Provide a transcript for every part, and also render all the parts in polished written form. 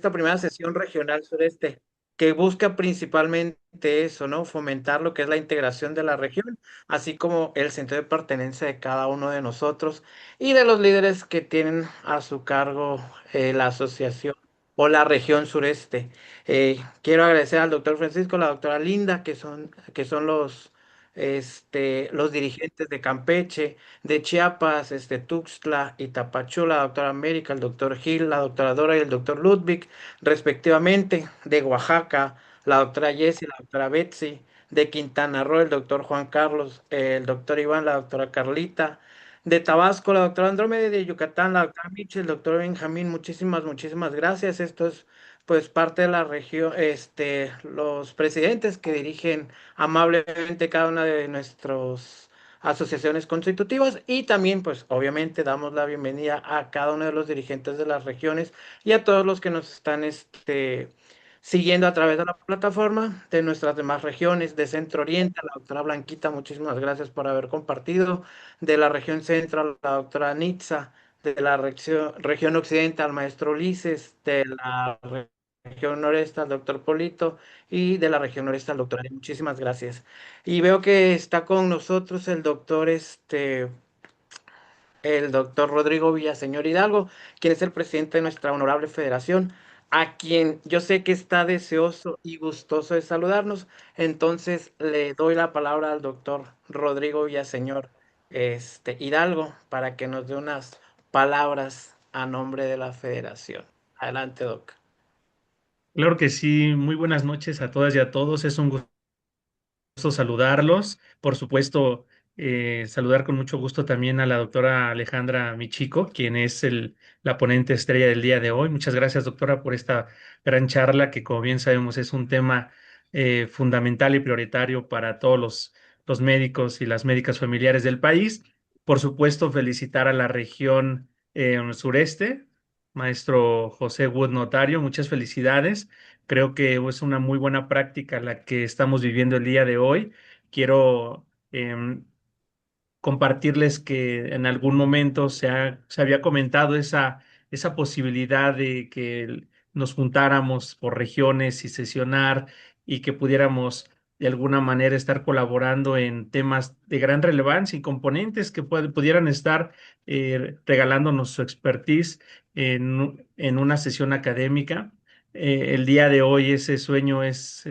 esta primera sesión regional sureste, que busca principalmente eso, ¿no? Fomentar lo que es la integración de la región, así como el sentido de pertenencia de cada uno de nosotros y de los líderes que tienen a su cargo la asociación o la región sureste. Quiero agradecer al doctor Francisco, la doctora Linda, que son los dirigentes de Campeche, de Chiapas, Tuxtla y Tapachula, la doctora América, el doctor Gil, la doctora Dora y el doctor Ludwig, respectivamente, de Oaxaca, la doctora Jessie, la doctora Betsy, de Quintana Roo, el doctor Juan Carlos, el doctor Iván, la doctora Carlita, de Tabasco, la doctora Andrómeda, de Yucatán, la doctora Michel, el doctor Benjamín, muchísimas gracias. Esto es pues parte de la región, los presidentes que dirigen amablemente cada una de nuestras asociaciones constitutivas y también pues obviamente damos la bienvenida a cada uno de los dirigentes de las regiones y a todos los que nos están siguiendo a través de la plataforma de nuestras demás regiones de Centro Oriente, a la doctora Blanquita, muchísimas gracias por haber compartido, de la región central, la doctora Nitza, de la región occidente, al maestro Ulises, de la región noreste, al doctor Polito, y de la región noreste, al doctor Ari. Muchísimas gracias. Y veo que está con nosotros el doctor Rodrigo Villaseñor Hidalgo, quien es el presidente de nuestra honorable federación, a quien yo sé que está deseoso y gustoso de saludarnos. Entonces le doy la palabra al doctor Rodrigo Villaseñor Hidalgo para que nos dé unas palabras a nombre de la federación. Adelante, doc. Claro que sí, muy buenas noches a todas y a todos. Es un gusto saludarlos. Por supuesto, saludar con mucho gusto también a la doctora Alejandra Michico, quien es la ponente estrella del día de hoy. Muchas gracias, doctora, por esta gran charla que, como bien sabemos, es un tema fundamental y prioritario para todos los médicos y las médicas familiares del país. Por supuesto, felicitar a la región sureste, maestro José Wood Notario. Muchas felicidades. Creo que es una muy buena práctica la que estamos viviendo el día de hoy. Quiero compartirles que en algún momento se había comentado esa posibilidad de que nos juntáramos por regiones y sesionar y que pudiéramos de alguna manera estar colaborando en temas de gran relevancia y componentes que pudieran estar regalándonos su expertise en una sesión académica. El día de hoy ese sueño es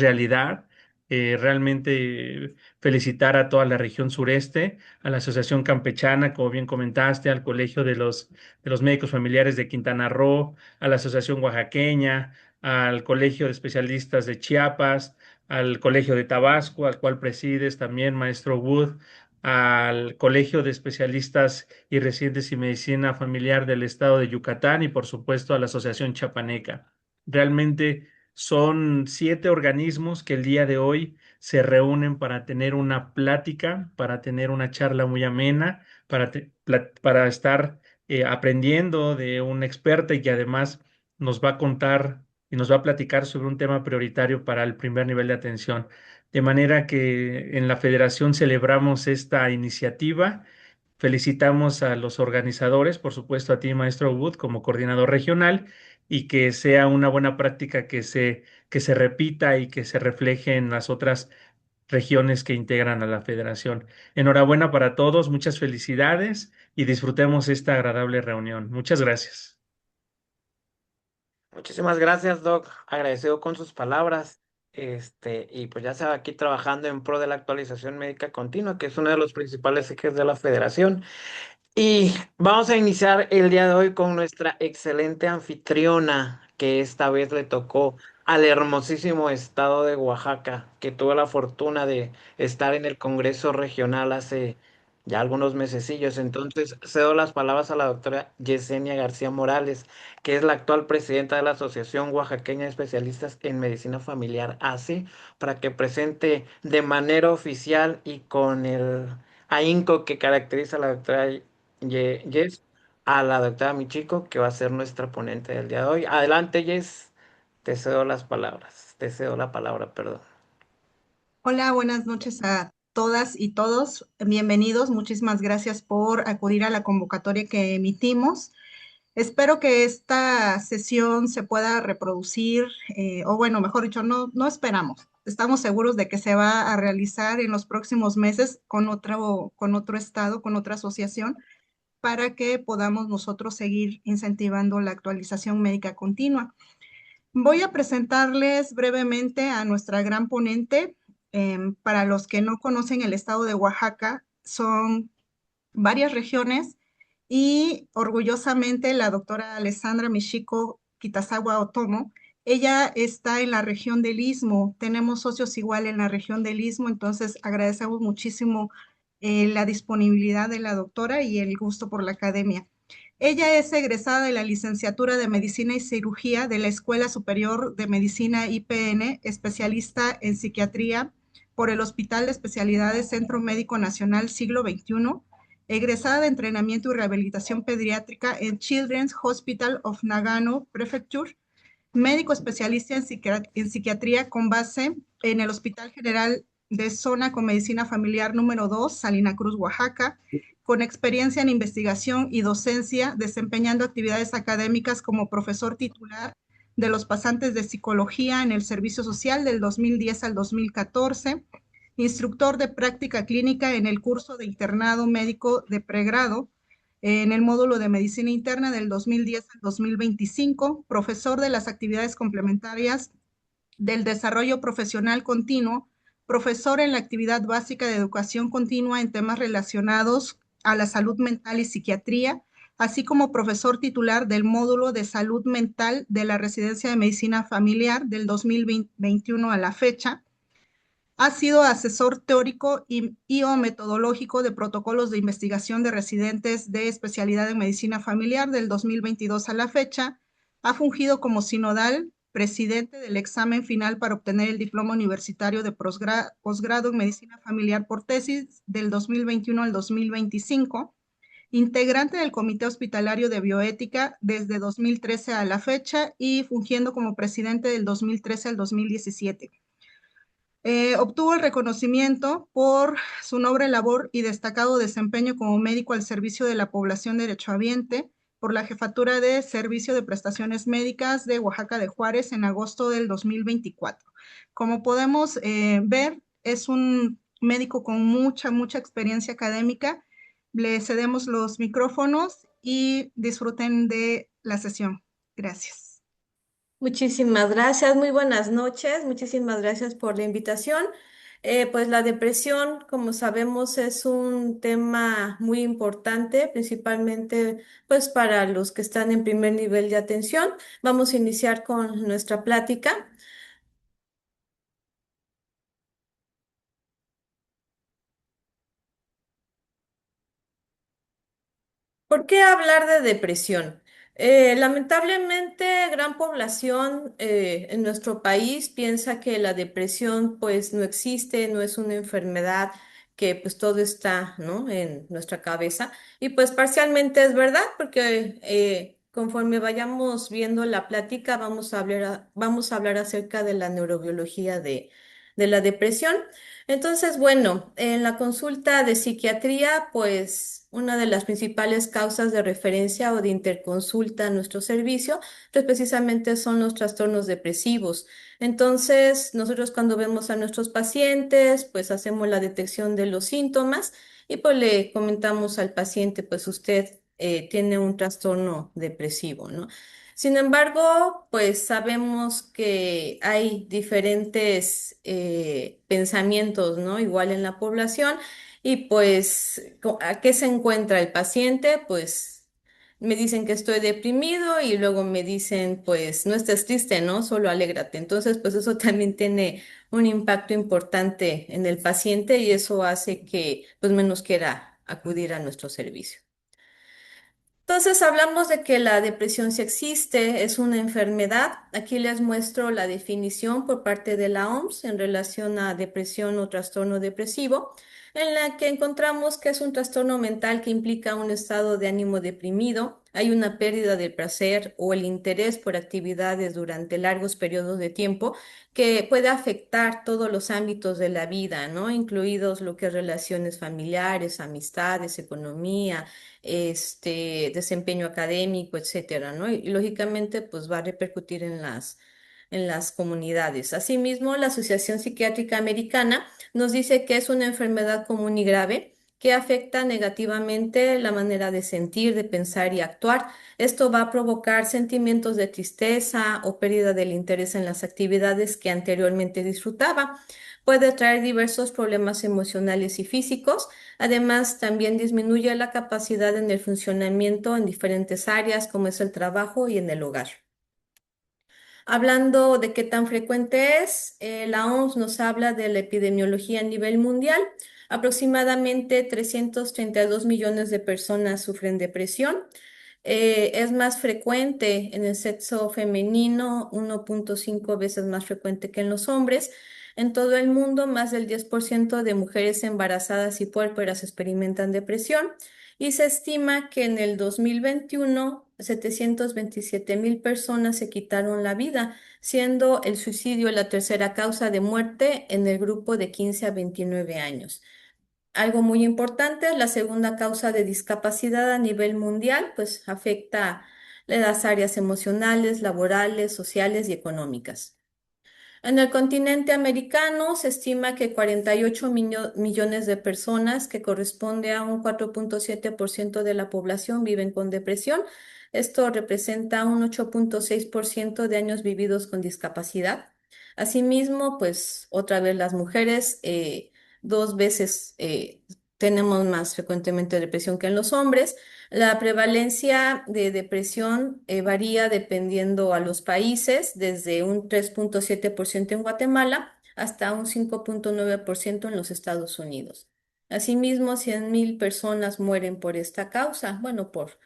realidad. Realmente felicitar a toda la región sureste, a la Asociación Campechana, como bien comentaste, al Colegio de los Médicos Familiares de Quintana Roo, a la Asociación Oaxaqueña, al Colegio de Especialistas de Chiapas, al Colegio de Tabasco, al cual presides también, maestro Wood, al Colegio de Especialistas y Residentes y Medicina Familiar del Estado de Yucatán y, por supuesto, a la Asociación Chapaneca. Realmente son 7 organismos que el día de hoy se reúnen para tener una plática, para tener una charla muy amena, para estar aprendiendo de un experta y que además nos va a contar y nos va a platicar sobre un tema prioritario para el primer nivel de atención. De manera que en la federación celebramos esta iniciativa. Felicitamos a los organizadores, por supuesto a ti, maestro Wood, como coordinador regional, y que sea una buena práctica que se repita y que se refleje en las otras regiones que integran a la federación. Enhorabuena para todos, muchas felicidades y disfrutemos esta agradable reunión. Muchas gracias. Muchísimas gracias, Doc. Agradecido con sus palabras. Y pues ya sea aquí trabajando en pro de la actualización médica continua, que es uno de los principales ejes de la federación. Y vamos a iniciar el día de hoy con nuestra excelente anfitriona, que esta vez le tocó al hermosísimo estado de Oaxaca, que tuvo la fortuna de estar en el Congreso Regional hace ya algunos mesecillos. Entonces, cedo las palabras a la doctora Yesenia García Morales, que es la actual presidenta de la Asociación Oaxaqueña de Especialistas en Medicina Familiar, ASI, para que presente de manera oficial y con el ahínco que caracteriza a la doctora Jess, a la doctora Michico, que va a ser nuestra ponente del día de hoy. Adelante, Jess, te cedo las palabras, te cedo la palabra, perdón. Hola, buenas noches a todas y todos. Bienvenidos. Muchísimas gracias por acudir a la convocatoria que emitimos. Espero que esta sesión se pueda reproducir, o bueno, mejor dicho, no esperamos. Estamos seguros de que se va a realizar en los próximos meses con otro estado, con otra asociación, para que podamos nosotros seguir incentivando la actualización médica continua. Voy a presentarles brevemente a nuestra gran ponente. Para los que no conocen el estado de Oaxaca, son varias regiones y orgullosamente la doctora Alessandra Michiko Kitazawa Otomo, ella está en la región del Istmo. Tenemos socios igual en la región del Istmo, entonces agradecemos muchísimo la disponibilidad de la doctora y el gusto por la academia. Ella es egresada de la licenciatura de Medicina y Cirugía de la Escuela Superior de Medicina IPN, especialista en psiquiatría por el Hospital de Especialidades Centro Médico Nacional Siglo XXI, egresada de entrenamiento y rehabilitación pediátrica en Children's Hospital of Nagano Prefecture, médico especialista en psiquiatría con base en el Hospital General de Zona con Medicina Familiar número 2, Salina Cruz, Oaxaca, con experiencia en investigación y docencia, desempeñando actividades académicas como profesor titular de los pasantes de psicología en el Servicio Social del 2010 al 2014, instructor de práctica clínica en el curso de internado médico de pregrado, en el módulo de medicina interna del 2010 al 2025, profesor de las actividades complementarias del desarrollo profesional continuo, profesor en la actividad básica de educación continua en temas relacionados a la salud mental y psiquiatría, así como profesor titular del módulo de salud mental de la Residencia de Medicina Familiar del 2021 a la fecha. Ha sido asesor teórico y o metodológico de protocolos de investigación de residentes de especialidad en medicina familiar del 2022 a la fecha. Ha fungido como sinodal, presidente del examen final para obtener el diploma universitario de posgrado en medicina familiar por tesis del 2021 al 2025. Integrante del Comité Hospitalario de Bioética desde 2013 a la fecha y fungiendo como presidente del 2013 al 2017. Obtuvo el reconocimiento por su noble labor y destacado desempeño como médico al servicio de la población derechohabiente por la Jefatura de Servicio de Prestaciones Médicas de Oaxaca de Juárez en agosto del 2024. Como podemos ver, es un médico con mucha experiencia académica. Le cedemos los micrófonos y disfruten de la sesión. Gracias. Muchísimas gracias, muy buenas noches, muchísimas gracias por la invitación. Pues la depresión, como sabemos, es un tema muy importante, principalmente pues para los que están en primer nivel de atención. Vamos a iniciar con nuestra plática. ¿Por qué hablar de depresión? Lamentablemente, gran población en nuestro país piensa que la depresión pues no existe, no es una enfermedad, que pues todo está, ¿no?, en nuestra cabeza. Y pues parcialmente es verdad, porque conforme vayamos viendo la plática vamos a hablar acerca de la neurobiología de la depresión. Entonces, bueno, en la consulta de psiquiatría, pues una de las principales causas de referencia o de interconsulta a nuestro servicio, pues precisamente son los trastornos depresivos. Entonces, nosotros cuando vemos a nuestros pacientes, pues hacemos la detección de los síntomas y pues le comentamos al paciente, pues usted tiene un trastorno depresivo, ¿no? Sin embargo, pues sabemos que hay diferentes pensamientos, ¿no? Igual en la población. Y pues, ¿a qué se encuentra el paciente? Pues me dicen que estoy deprimido y luego me dicen, pues no estés triste, ¿no? Solo alégrate. Entonces, pues eso también tiene un impacto importante en el paciente y eso hace que pues menos quiera acudir a nuestro servicio. Entonces hablamos de que la depresión sí existe, es una enfermedad. Aquí les muestro la definición por parte de la OMS en relación a depresión o trastorno depresivo, en la que encontramos que es un trastorno mental que implica un estado de ánimo deprimido, hay una pérdida del placer o el interés por actividades durante largos periodos de tiempo que puede afectar todos los ámbitos de la vida, ¿no? Incluidos lo que es relaciones familiares, amistades, economía, desempeño académico, etcétera, ¿no? Y lógicamente, pues va a repercutir en las comunidades. Asimismo, la Asociación Psiquiátrica Americana nos dice que es una enfermedad común y grave que afecta negativamente la manera de sentir, de pensar y actuar. Esto va a provocar sentimientos de tristeza o pérdida del interés en las actividades que anteriormente disfrutaba. Puede traer diversos problemas emocionales y físicos. Además, también disminuye la capacidad en el funcionamiento en diferentes áreas, como es el trabajo y en el hogar. Hablando de qué tan frecuente es, la OMS nos habla de la epidemiología a nivel mundial. Aproximadamente 332 millones de personas sufren depresión. Es más frecuente en el sexo femenino, 1.5 veces más frecuente que en los hombres. En todo el mundo, más del 10% de mujeres embarazadas y puérperas experimentan depresión y se estima que en el 2021 727.000 personas se quitaron la vida, siendo el suicidio la tercera causa de muerte en el grupo de 15 a 29 años. Algo muy importante, la segunda causa de discapacidad a nivel mundial, pues afecta las áreas emocionales, laborales, sociales y económicas. En el continente americano se estima que 48 millones de personas, que corresponde a un 4.7% de la población, viven con depresión. Esto representa un 8.6% de años vividos con discapacidad. Asimismo, pues otra vez las mujeres, dos veces tenemos más frecuentemente depresión que en los hombres. La prevalencia de depresión varía dependiendo a los países, desde un 3.7% en Guatemala hasta un 5.9% en los Estados Unidos. Asimismo, 100.000 personas mueren por esta causa, bueno, por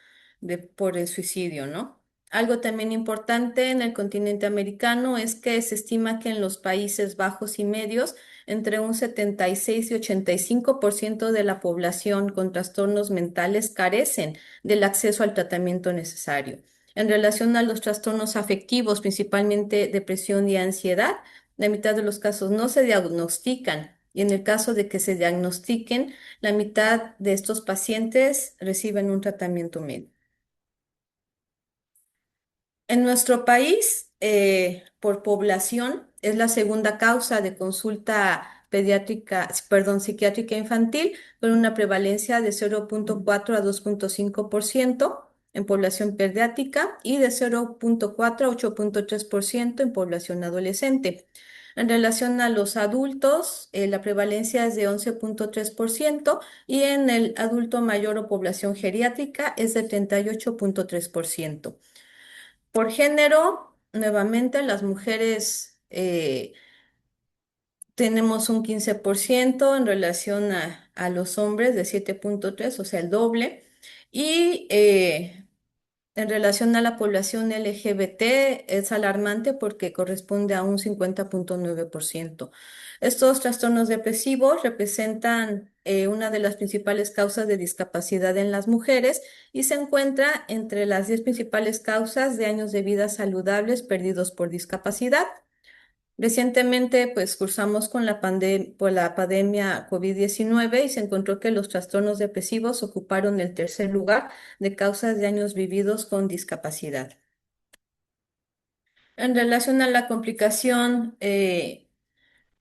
el suicidio, ¿no? Algo también importante en el continente americano es que se estima que en los Países Bajos y Medios, entre un 76 y 85% de la población con trastornos mentales carecen del acceso al tratamiento necesario. En relación a los trastornos afectivos, principalmente depresión y ansiedad, la mitad de los casos no se diagnostican y en el caso de que se diagnostiquen, la mitad de estos pacientes reciben un tratamiento médico. En nuestro país, por población, es la segunda causa de consulta pediátrica, perdón, psiquiátrica infantil, con una prevalencia de 0.4 a 2.5% en población pediátrica y de 0.4 a 8.3% en población adolescente. En relación a los adultos, la prevalencia es de 11.3% y en el adulto mayor o población geriátrica es de 38.3%. Por género, nuevamente las mujeres tenemos un 15% en relación a los hombres de 7.3, o sea, el doble. Y en relación a la población LGBT es alarmante porque corresponde a un 50.9%. Estos trastornos depresivos representan una de las principales causas de discapacidad en las mujeres y se encuentra entre las 10 principales causas de años de vida saludables perdidos por discapacidad. Recientemente, pues cursamos con por la pandemia COVID-19 y se encontró que los trastornos depresivos ocuparon el tercer lugar de causas de años vividos con discapacidad. En relación a la complicación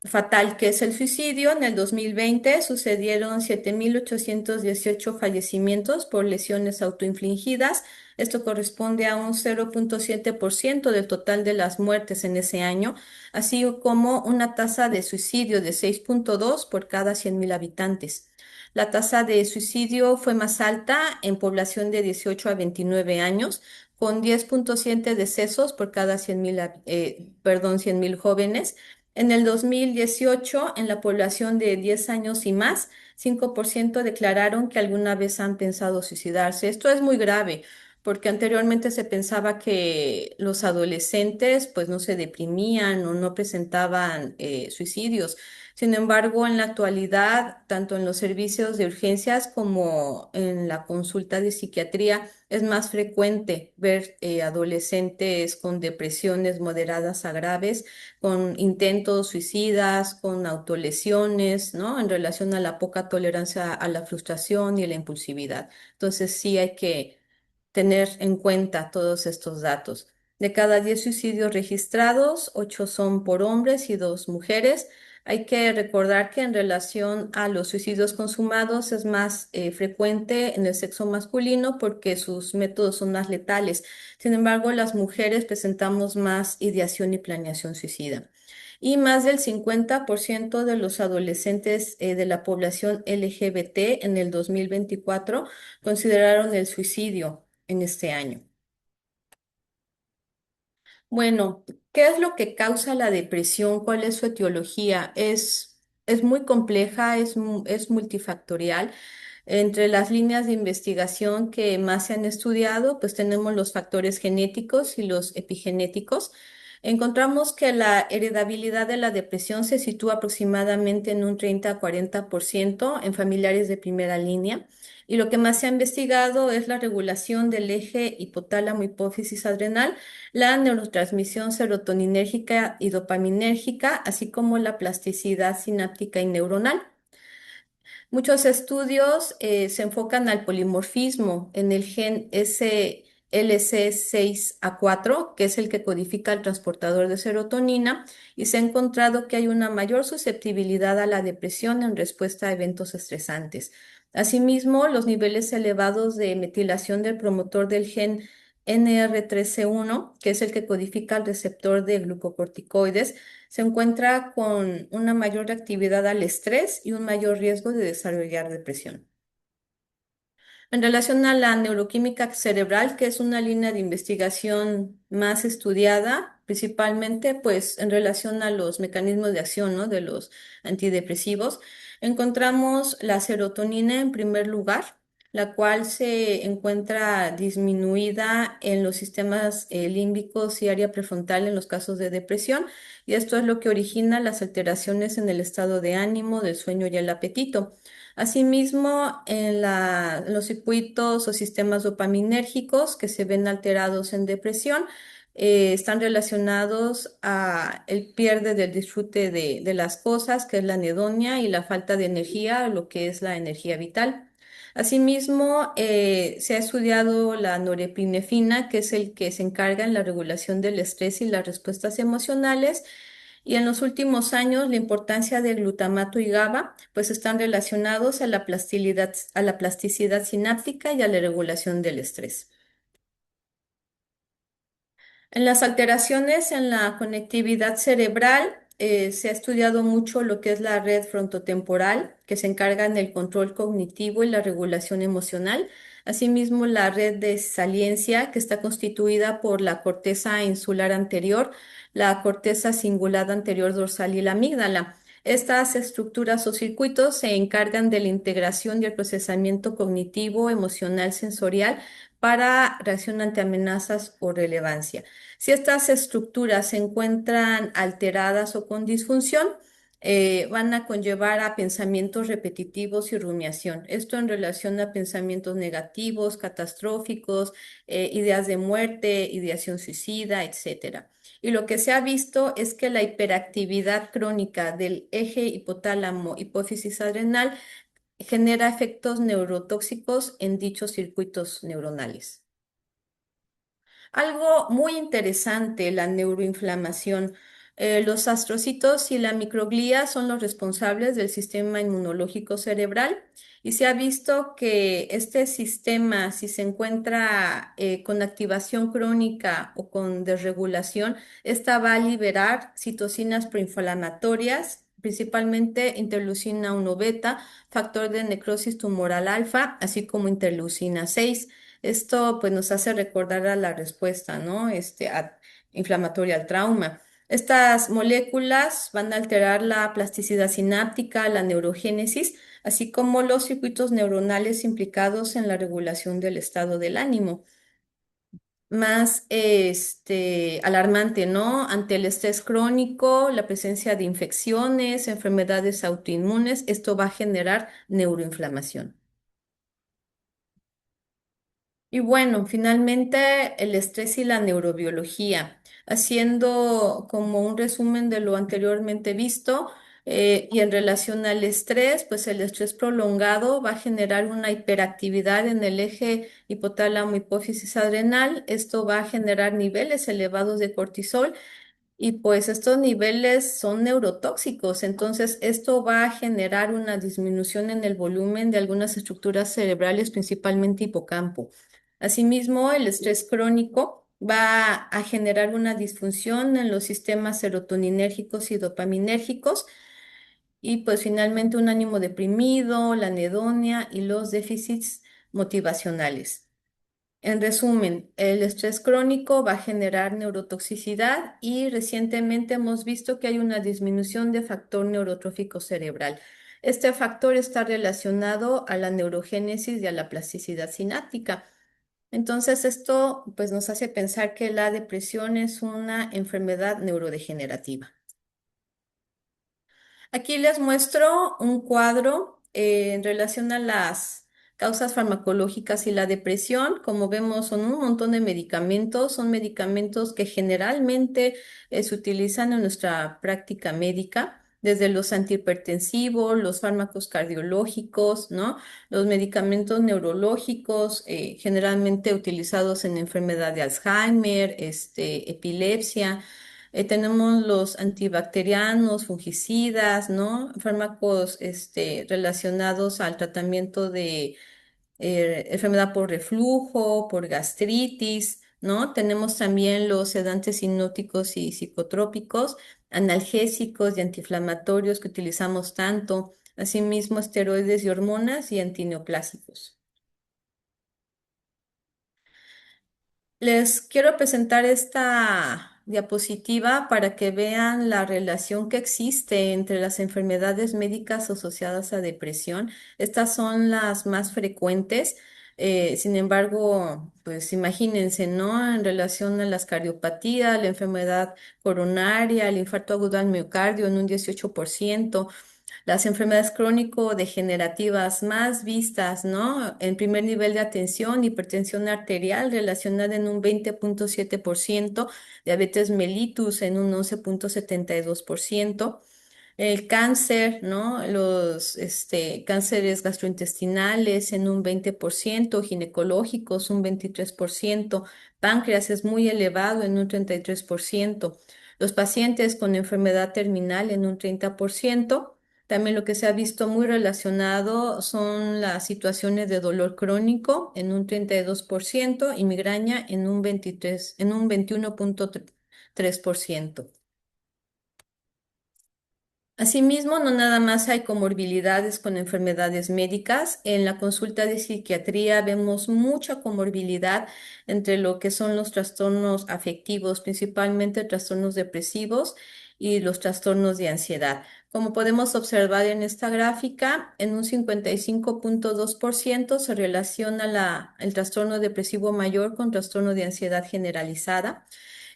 fatal que es el suicidio, en el 2020 sucedieron 7.818 fallecimientos por lesiones autoinfligidas. Esto corresponde a un 0.7% del total de las muertes en ese año, así como una tasa de suicidio de 6.2 por cada 100.000 habitantes. La tasa de suicidio fue más alta en población de 18 a 29 años, con 10.7 decesos por cada 100.000 jóvenes. En el 2018, en la población de 10 años y más, 5% declararon que alguna vez han pensado suicidarse. Esto es muy grave porque anteriormente se pensaba que los adolescentes pues no se deprimían o no presentaban suicidios. Sin embargo, en la actualidad, tanto en los servicios de urgencias como en la consulta de psiquiatría, es más frecuente ver adolescentes con depresiones moderadas a graves, con intentos suicidas, con autolesiones, ¿no? En relación a la poca tolerancia a la frustración y a la impulsividad. Entonces, sí hay que tener en cuenta todos estos datos. De cada 10 suicidios registrados, 8 son por hombres y 2 mujeres. Hay que recordar que en relación a los suicidios consumados es más frecuente en el sexo masculino porque sus métodos son más letales. Sin embargo, las mujeres presentamos más ideación y planeación suicida. Y más del 50% de los adolescentes de la población LGBT en el 2024 consideraron el suicidio en este año. Bueno, ¿qué es lo que causa la depresión? ¿Cuál es su etiología? Es muy compleja, es multifactorial. Entre las líneas de investigación que más se han estudiado, pues tenemos los factores genéticos y los epigenéticos. Encontramos que la heredabilidad de la depresión se sitúa aproximadamente en un 30 a 40% en familiares de primera línea. Y lo que más se ha investigado es la regulación del eje hipotálamo-hipófisis adrenal, la neurotransmisión serotoninérgica y dopaminérgica, así como la plasticidad sináptica y neuronal. Muchos estudios se enfocan al polimorfismo en el gen SLC6A4, que es el que codifica el transportador de serotonina, y se ha encontrado que hay una mayor susceptibilidad a la depresión en respuesta a eventos estresantes. Asimismo, los niveles elevados de metilación del promotor del gen NR13-1, que es el que codifica el receptor de glucocorticoides, se encuentra con una mayor reactividad al estrés y un mayor riesgo de desarrollar depresión. En relación a la neuroquímica cerebral, que es una línea de investigación más estudiada, principalmente pues en relación a los mecanismos de acción, ¿no? De los antidepresivos, encontramos la serotonina en primer lugar, la cual se encuentra disminuida en los sistemas límbicos y área prefrontal en los casos de depresión, y esto es lo que origina las alteraciones en el estado de ánimo, del sueño y el apetito. Asimismo, en los circuitos o sistemas dopaminérgicos que se ven alterados en depresión, están relacionados a el pierde del disfrute de las cosas, que es la anedonia, y la falta de energía, lo que es la energía vital. Asimismo, se ha estudiado la norepinefrina, que es el que se encarga en la regulación del estrés y las respuestas emocionales, y en los últimos años, la importancia del glutamato y GABA, pues están relacionados a la plasticidad sináptica y a la regulación del estrés. En las alteraciones en la conectividad cerebral, se ha estudiado mucho lo que es la red frontotemporal, que se encarga en el control cognitivo y la regulación emocional. Asimismo, la red de saliencia, que está constituida por la corteza insular anterior, la corteza cingulada anterior dorsal y la amígdala. Estas estructuras o circuitos se encargan de la integración y el procesamiento cognitivo, emocional, sensorial para reacción ante amenazas o relevancia. Si estas estructuras se encuentran alteradas o con disfunción, van a conllevar a pensamientos repetitivos y rumiación. Esto en relación a pensamientos negativos, catastróficos, ideas de muerte, ideación suicida, etcétera. Y lo que se ha visto es que la hiperactividad crónica del eje hipotálamo-hipófisis adrenal genera efectos neurotóxicos en dichos circuitos neuronales. Algo muy interesante, la neuroinflamación. Los astrocitos y la microglía son los responsables del sistema inmunológico cerebral, y se ha visto que este sistema, si se encuentra con activación crónica o con desregulación, esta va a liberar citocinas proinflamatorias, principalmente interleucina 1 beta, factor de necrosis tumoral alfa, así como interleucina 6. Esto pues nos hace recordar a la respuesta, ¿no? Inflamatoria al trauma. Estas moléculas van a alterar la plasticidad sináptica, la neurogénesis, así como los circuitos neuronales implicados en la regulación del estado del ánimo. más alarmante, ¿no? Ante el estrés crónico, la presencia de infecciones, enfermedades autoinmunes, esto va a generar neuroinflamación. Y bueno, finalmente el estrés y la neurobiología. Haciendo como un resumen de lo anteriormente visto, y en relación al estrés, pues el estrés prolongado va a generar una hiperactividad en el eje hipotálamo hipófisis adrenal. Esto va a generar niveles elevados de cortisol y pues estos niveles son neurotóxicos, entonces esto va a generar una disminución en el volumen de algunas estructuras cerebrales, principalmente hipocampo. Asimismo, el estrés crónico va a generar una disfunción en los sistemas serotoninérgicos y dopaminérgicos y pues finalmente un ánimo deprimido, la anedonia y los déficits motivacionales. En resumen, el estrés crónico va a generar neurotoxicidad y recientemente hemos visto que hay una disminución de factor neurotrófico cerebral. Este factor está relacionado a la neurogénesis y a la plasticidad sináptica. Entonces, esto pues nos hace pensar que la depresión es una enfermedad neurodegenerativa. Aquí les muestro un cuadro en relación a las causas farmacológicas y la depresión. Como vemos, son un montón de medicamentos, son medicamentos que generalmente se utilizan en nuestra práctica médica, desde los antihipertensivos, los fármacos cardiológicos, ¿no? Los medicamentos neurológicos, generalmente utilizados en enfermedad de Alzheimer, epilepsia. Tenemos los antibacterianos, fungicidas, ¿no? Fármacos relacionados al tratamiento de enfermedad por reflujo, por gastritis, ¿no? Tenemos también los sedantes hipnóticos y psicotrópicos, analgésicos y antiinflamatorios que utilizamos tanto, asimismo esteroides y hormonas y antineoplásicos. Les quiero presentar esta diapositiva para que vean la relación que existe entre las enfermedades médicas asociadas a depresión. Estas son las más frecuentes. Sin embargo, pues imagínense, ¿no? En relación a las cardiopatías, la enfermedad coronaria, el infarto agudo al miocardio en un 18%. Las enfermedades crónico-degenerativas más vistas, ¿no? En primer nivel de atención, hipertensión arterial relacionada en un 20,7%, diabetes mellitus en un 11,72%, el cáncer, ¿no? Los cánceres gastrointestinales en un 20%, ginecológicos un 23%, páncreas es muy elevado en un 33%, los pacientes con enfermedad terminal en un 30%. También lo que se ha visto muy relacionado son las situaciones de dolor crónico en un 32% y migraña en un 21,3%. Asimismo, no nada más hay comorbilidades con enfermedades médicas. En la consulta de psiquiatría vemos mucha comorbilidad entre lo que son los trastornos afectivos, principalmente trastornos depresivos y los trastornos de ansiedad. Como podemos observar en esta gráfica, en un 55,2% se relaciona el trastorno depresivo mayor con trastorno de ansiedad generalizada,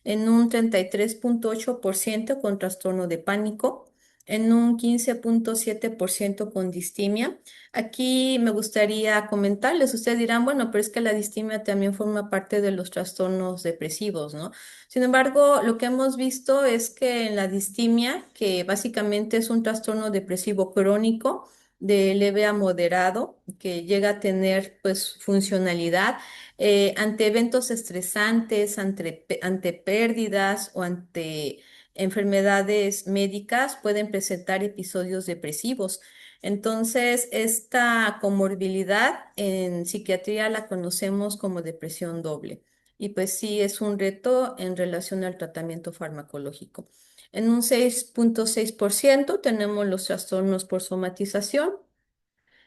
en un 33,8% con trastorno de pánico, en un 15,7% con distimia. Aquí me gustaría comentarles, ustedes dirán, bueno, pero es que la distimia también forma parte de los trastornos depresivos, ¿no? Sin embargo, lo que hemos visto es que en la distimia, que básicamente es un trastorno depresivo crónico, de leve a moderado, que llega a tener pues funcionalidad ante eventos estresantes, ante pérdidas o ante enfermedades médicas pueden presentar episodios depresivos. Entonces, esta comorbilidad en psiquiatría la conocemos como depresión doble. Y pues sí, es un reto en relación al tratamiento farmacológico. En un 6,6% tenemos los trastornos por somatización,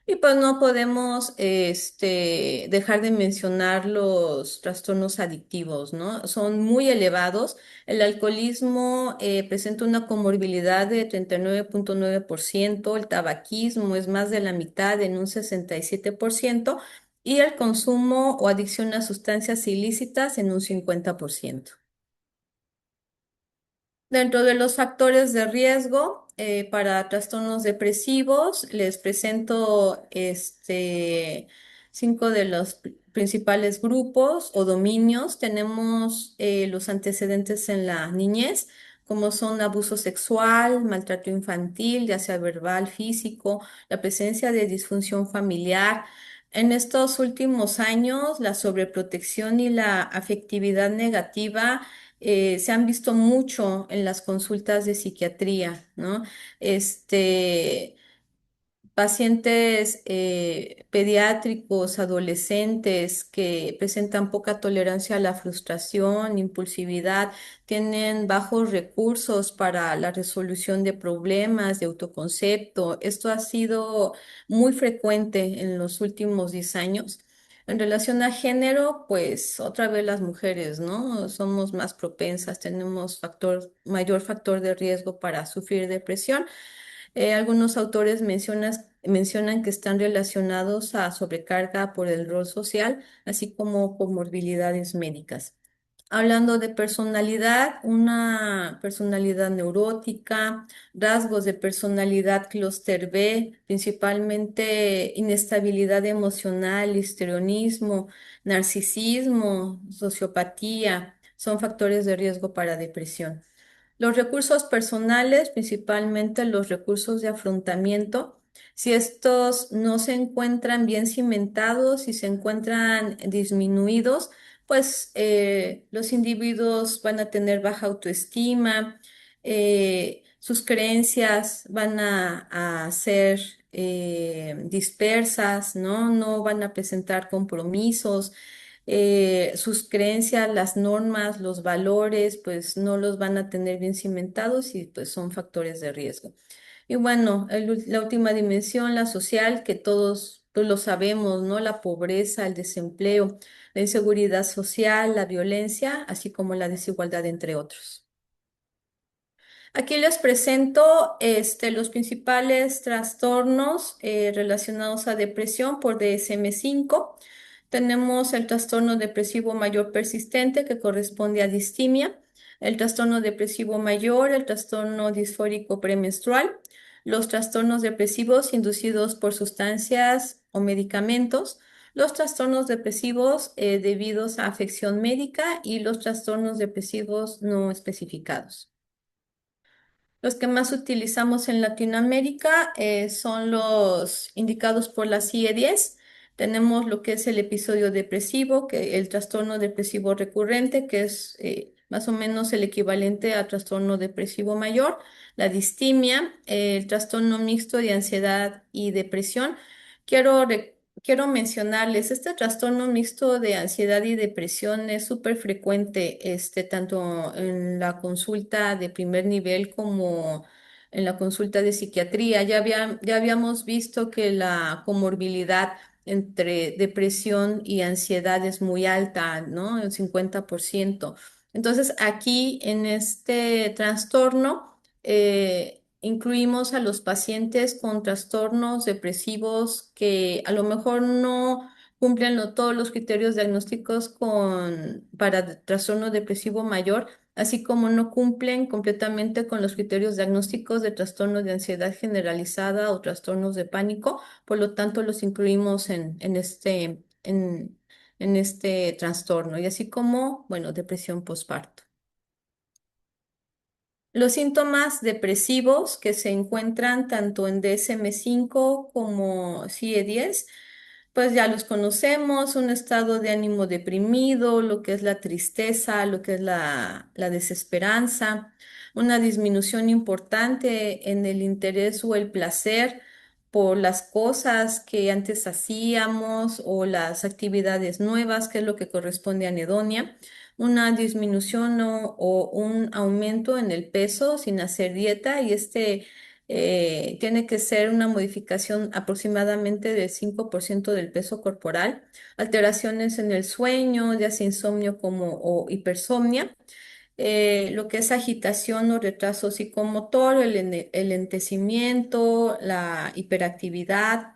y pues no podemos dejar de mencionar los trastornos adictivos, ¿no? Son muy elevados. El alcoholismo presenta una comorbilidad de 39,9%, el tabaquismo es más de la mitad en un 67%, y el consumo o adicción a sustancias ilícitas en un 50%. Dentro de los factores de riesgo para trastornos depresivos, les presento 5 de los principales grupos o dominios. Tenemos los antecedentes en la niñez, como son abuso sexual, maltrato infantil, ya sea verbal, físico, la presencia de disfunción familiar. En estos últimos años, la sobreprotección y la afectividad negativa se han visto mucho en las consultas de psiquiatría, ¿no? Este, pacientes pediátricos, adolescentes que presentan poca tolerancia a la frustración, impulsividad, tienen bajos recursos para la resolución de problemas, de autoconcepto. Esto ha sido muy frecuente en los últimos 10 años. En relación a género, pues otra vez las mujeres, ¿no? Somos más propensas, tenemos mayor factor de riesgo para sufrir depresión. Algunos autores mencionan que están relacionados a sobrecarga por el rol social, así como comorbilidades médicas. Hablando de personalidad, una personalidad neurótica, rasgos de personalidad clúster B, principalmente inestabilidad emocional, histrionismo, narcisismo, sociopatía, son factores de riesgo para depresión. Los recursos personales, principalmente los recursos de afrontamiento, si estos no se encuentran bien cimentados, si se encuentran disminuidos, pues los individuos van a tener baja autoestima, sus creencias van a ser dispersas, ¿no? No van a presentar compromisos, sus creencias, las normas, los valores, pues no los van a tener bien cimentados y pues son factores de riesgo. Y bueno, la última dimensión, la social, que todos pues, lo sabemos, ¿no? La pobreza, el desempleo, la inseguridad social, la violencia, así como la desigualdad, entre otros. Aquí les presento los principales trastornos relacionados a depresión por DSM-5. Tenemos el trastorno depresivo mayor persistente que corresponde a distimia, el trastorno depresivo mayor, el trastorno disfórico premenstrual, los trastornos depresivos inducidos por sustancias o medicamentos, los trastornos depresivos debidos a afección médica y los trastornos depresivos no especificados. Los que más utilizamos en Latinoamérica son los indicados por la CIE-10. Tenemos lo que es el episodio depresivo, que el trastorno depresivo recurrente, que es más o menos el equivalente a trastorno depresivo mayor, la distimia, el trastorno mixto de ansiedad y depresión. Quiero mencionarles, este trastorno mixto de ansiedad y depresión es súper frecuente, tanto en la consulta de primer nivel como en la consulta de psiquiatría. Ya habíamos visto que la comorbilidad entre depresión y ansiedad es muy alta, ¿no? El 50%. Entonces, aquí en este trastorno, incluimos a los pacientes con trastornos depresivos que a lo mejor no cumplen todos los criterios diagnósticos para trastorno depresivo mayor, así como no cumplen completamente con los criterios diagnósticos de trastorno de ansiedad generalizada o trastornos de pánico. Por lo tanto, los incluimos en este trastorno, y así como, bueno, depresión postparto. Los síntomas depresivos que se encuentran tanto en DSM-5 como CIE-10, pues ya los conocemos: un estado de ánimo deprimido, lo que es la tristeza, lo que es la desesperanza, una disminución importante en el interés o el placer por las cosas que antes hacíamos o las actividades nuevas, que es lo que corresponde a anedonia, una disminución o un aumento en el peso sin hacer dieta, y tiene que ser una modificación aproximadamente del 5% del peso corporal, alteraciones en el sueño, ya sea insomnio o hipersomnia, lo que es agitación o retraso psicomotor, el lentecimiento, la hiperactividad,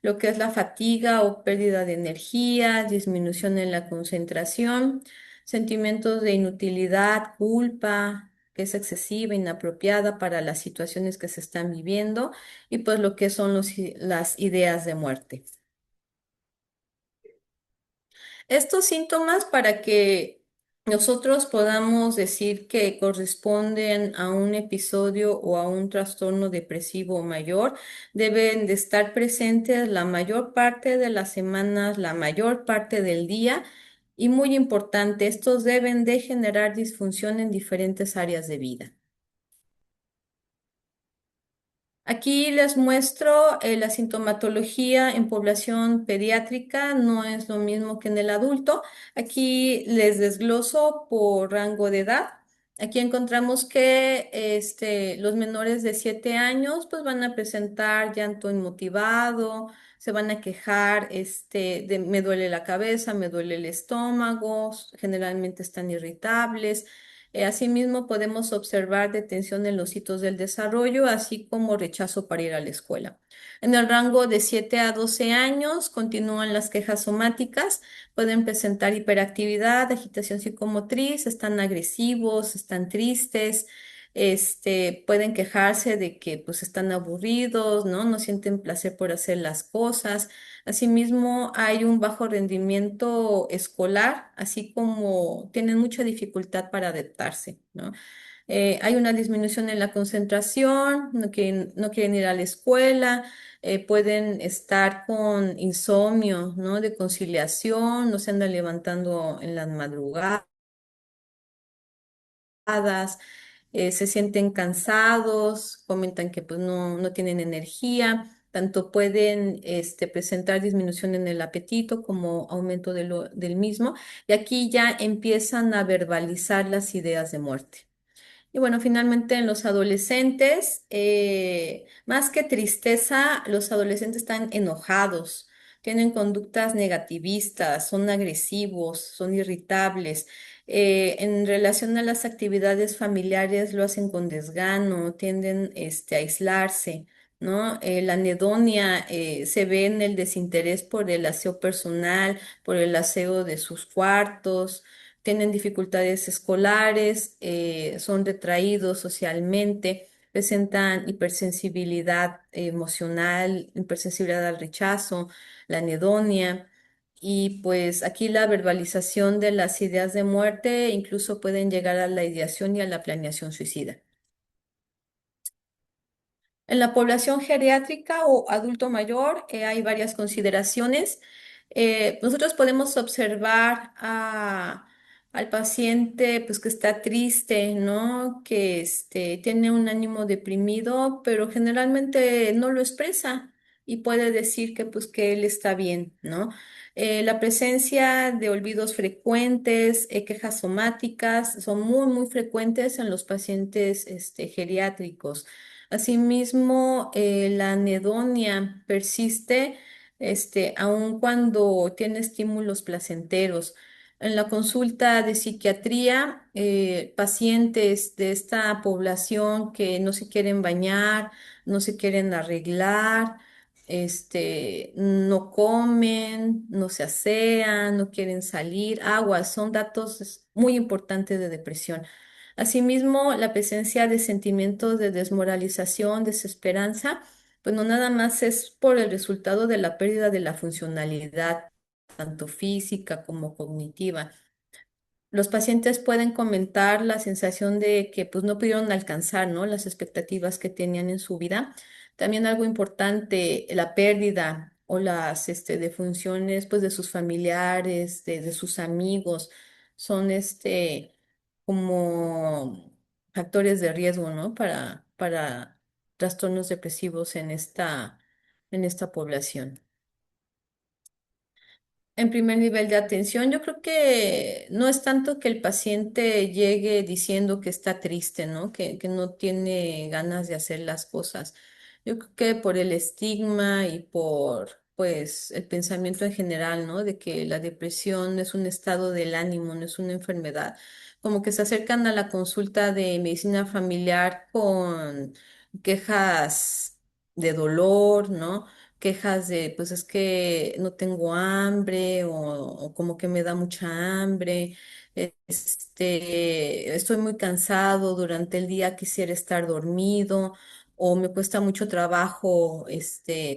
lo que es la fatiga o pérdida de energía, disminución en la concentración, sentimientos de inutilidad, culpa, que es excesiva, inapropiada para las situaciones que se están viviendo, y pues lo que son las ideas de muerte. Estos síntomas, para que nosotros podamos decir que corresponden a un episodio o a un trastorno depresivo mayor, deben de estar presentes la mayor parte de las semanas, la mayor parte del día, y muy importante, estos deben de generar disfunción en diferentes áreas de vida. Aquí les muestro la sintomatología en población pediátrica, no es lo mismo que en el adulto. Aquí les desgloso por rango de edad. Aquí encontramos que los menores de 7 años pues van a presentar llanto inmotivado, se van a quejar de me duele la cabeza, me duele el estómago, generalmente están irritables. Asimismo, podemos observar detención en los hitos del desarrollo, así como rechazo para ir a la escuela. En el rango de 7 a 12 años continúan las quejas somáticas, pueden presentar hiperactividad, agitación psicomotriz, están agresivos, están tristes, pueden quejarse de que pues están aburridos, ¿no? No sienten placer por hacer las cosas. Asimismo, hay un bajo rendimiento escolar, así como tienen mucha dificultad para adaptarse, ¿no? Hay una disminución en la concentración, no quieren ir a la escuela, pueden estar con insomnio, ¿no? De conciliación, no se andan levantando en las madrugadas, se sienten cansados, comentan que pues no tienen energía, tanto pueden presentar disminución en el apetito como aumento del mismo, y aquí ya empiezan a verbalizar las ideas de muerte. Y bueno, finalmente en los adolescentes, más que tristeza, los adolescentes están enojados, tienen conductas negativistas, son agresivos, son irritables. En relación a las actividades familiares, lo hacen con desgano, tienden a aislarse, ¿no? La anedonia se ve en el desinterés por el aseo personal, por el aseo de sus cuartos, tienen dificultades escolares, son retraídos socialmente, presentan hipersensibilidad emocional, hipersensibilidad al rechazo, la anedonia. Y pues aquí la verbalización de las ideas de muerte incluso pueden llegar a la ideación y a la planeación suicida. En la población geriátrica o adulto mayor hay varias consideraciones. Nosotros podemos observar al paciente pues, que está triste, ¿no? Que tiene un ánimo deprimido, pero generalmente no lo expresa y puede decir que, pues, que él está bien, ¿no? La presencia de olvidos frecuentes, quejas somáticas, son muy frecuentes en los pacientes geriátricos. Asimismo, la anedonia persiste, aun cuando tiene estímulos placenteros. En la consulta de psiquiatría, pacientes de esta población que no se quieren bañar, no se quieren arreglar, no comen, no se asean, no quieren salir, aguas, son datos muy importantes de depresión. Asimismo, la presencia de sentimientos de desmoralización, desesperanza, pues no nada más es por el resultado de la pérdida de la funcionalidad, tanto física como cognitiva. Los pacientes pueden comentar la sensación de que pues no pudieron alcanzar, ¿no? Las expectativas que tenían en su vida. También algo importante, la pérdida o las defunciones pues de sus familiares, de sus amigos, son como factores de riesgo, ¿no? Para trastornos depresivos en esta población. En primer nivel de atención, yo creo que no es tanto que el paciente llegue diciendo que está triste, ¿no? Que no tiene ganas de hacer las cosas. Yo creo que por el estigma y por, pues, el pensamiento en general, ¿no? De que la depresión es un estado del ánimo, no es una enfermedad. Como que se acercan a la consulta de medicina familiar con quejas de dolor, ¿no? quejas de, pues es que no tengo hambre o como que me da mucha hambre, estoy muy cansado durante el día, quisiera estar dormido o me cuesta mucho trabajo,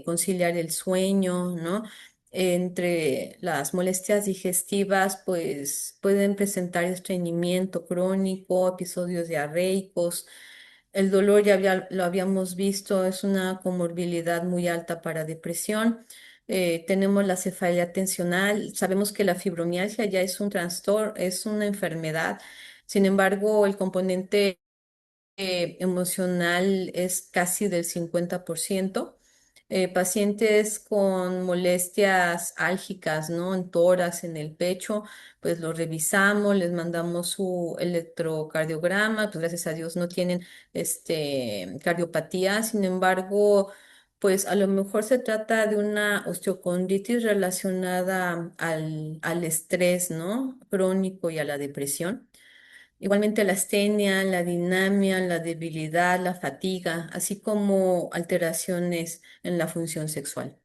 conciliar el sueño, ¿no? Entre las molestias digestivas, pues pueden presentar estreñimiento crónico, episodios diarreicos. El dolor lo habíamos visto, es una comorbilidad muy alta para depresión. Tenemos la cefalea tensional. Sabemos que la fibromialgia ya es un trastorno, es una enfermedad. Sin embargo, el componente emocional es casi del 50%. Pacientes con molestias álgicas, ¿no? En tórax, en el pecho, pues los revisamos, les mandamos su electrocardiograma, pues gracias a Dios no tienen cardiopatía. Sin embargo, pues a lo mejor se trata de una osteocondritis relacionada al estrés, ¿no? Crónico y a la depresión. Igualmente la astenia, la dinamia, la debilidad, la fatiga, así como alteraciones en la función sexual.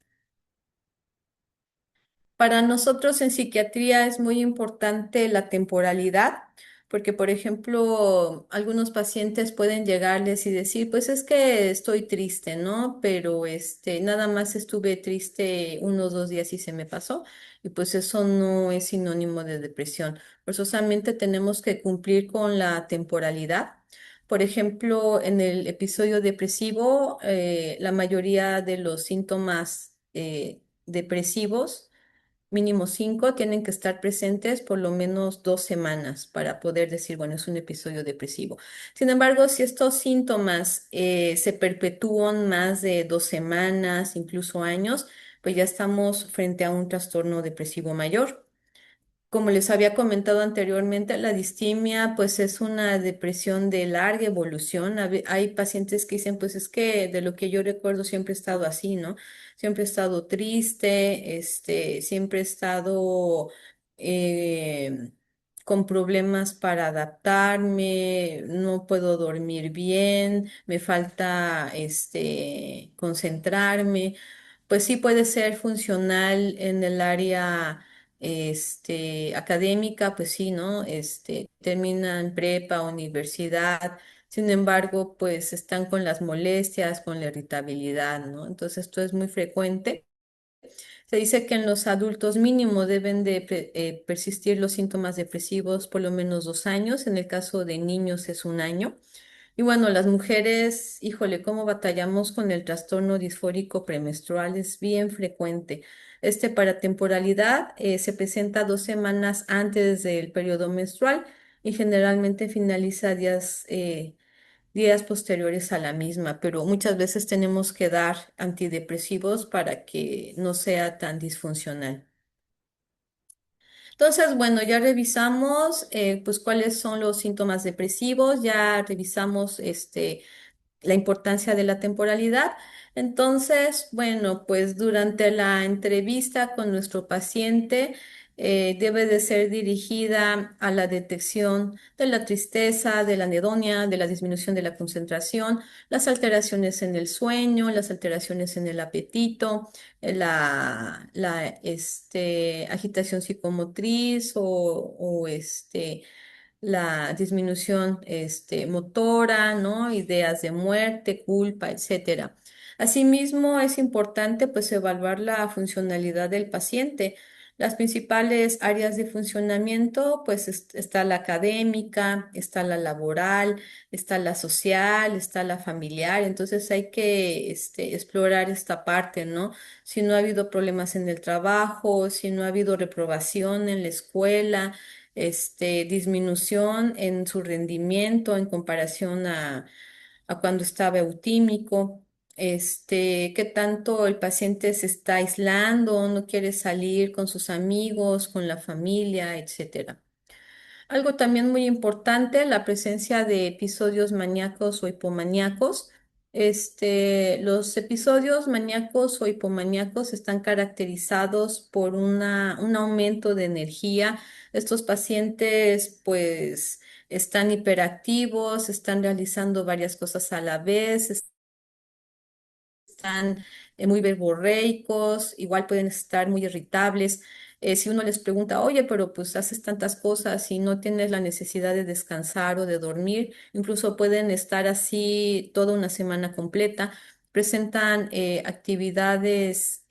Para nosotros en psiquiatría es muy importante la temporalidad, porque por ejemplo, algunos pacientes pueden llegarles y decir, pues es que estoy triste, ¿no? Pero nada más estuve triste 1 o 2 días y se me pasó, y pues eso no es sinónimo de depresión. Forzosamente tenemos que cumplir con la temporalidad. Por ejemplo, en el episodio depresivo, la mayoría de los síntomas depresivos mínimo 5, tienen que estar presentes por lo menos 2 semanas para poder decir, bueno, es un episodio depresivo. Sin embargo, si estos síntomas se perpetúan más de 2 semanas, incluso años, pues ya estamos frente a un trastorno depresivo mayor. Como les había comentado anteriormente, la distimia pues es una depresión de larga evolución. Hay pacientes que dicen, pues es que de lo que yo recuerdo siempre he estado así, ¿no? Siempre he estado triste, siempre he estado eh, con problemas para adaptarme, no puedo dormir bien, me falta concentrarme. Pues sí puede ser funcional en el área académica, pues sí, ¿no? Terminan prepa, universidad, sin embargo, pues están con las molestias, con la irritabilidad, ¿no? Entonces, esto es muy frecuente. Se dice que en los adultos mínimo deben de persistir los síntomas depresivos por lo menos 2 años, en el caso de niños es 1 año. Y bueno, las mujeres, híjole, cómo batallamos con el trastorno disfórico premenstrual, es bien frecuente. Para temporalidad se presenta 2 semanas antes del periodo menstrual y generalmente finaliza días posteriores a la misma, pero muchas veces tenemos que dar antidepresivos para que no sea tan disfuncional. Entonces, bueno, ya revisamos pues cuáles son los síntomas depresivos, ya revisamos la importancia de la temporalidad. Entonces, bueno, pues durante la entrevista con nuestro paciente debe de ser dirigida a la detección de la tristeza, de la anedonia, de la disminución de la concentración, las alteraciones en el sueño, las alteraciones en el apetito, agitación psicomotriz o la disminución motora, ¿no? Ideas de muerte, culpa, etcétera. Asimismo, es importante pues evaluar la funcionalidad del paciente. Las principales áreas de funcionamiento, pues está la académica, está la laboral, está la social, está la familiar. Entonces hay que explorar esta parte, ¿no? Si no ha habido problemas en el trabajo, si no ha habido reprobación en la escuela, disminución en su rendimiento en comparación a cuando estaba eutímico, qué tanto el paciente se está aislando, no quiere salir con sus amigos, con la familia, etcétera. Algo también muy importante, la presencia de episodios maníacos o hipomaníacos. Los episodios maníacos o hipomaníacos están caracterizados por un aumento de energía. Estos pacientes pues están hiperactivos, están realizando varias cosas a la vez, están muy verborreicos, igual pueden estar muy irritables. Si uno les pregunta, oye, pero pues haces tantas cosas y no tienes la necesidad de descansar o de dormir, incluso pueden estar así toda una semana completa, presentan actividades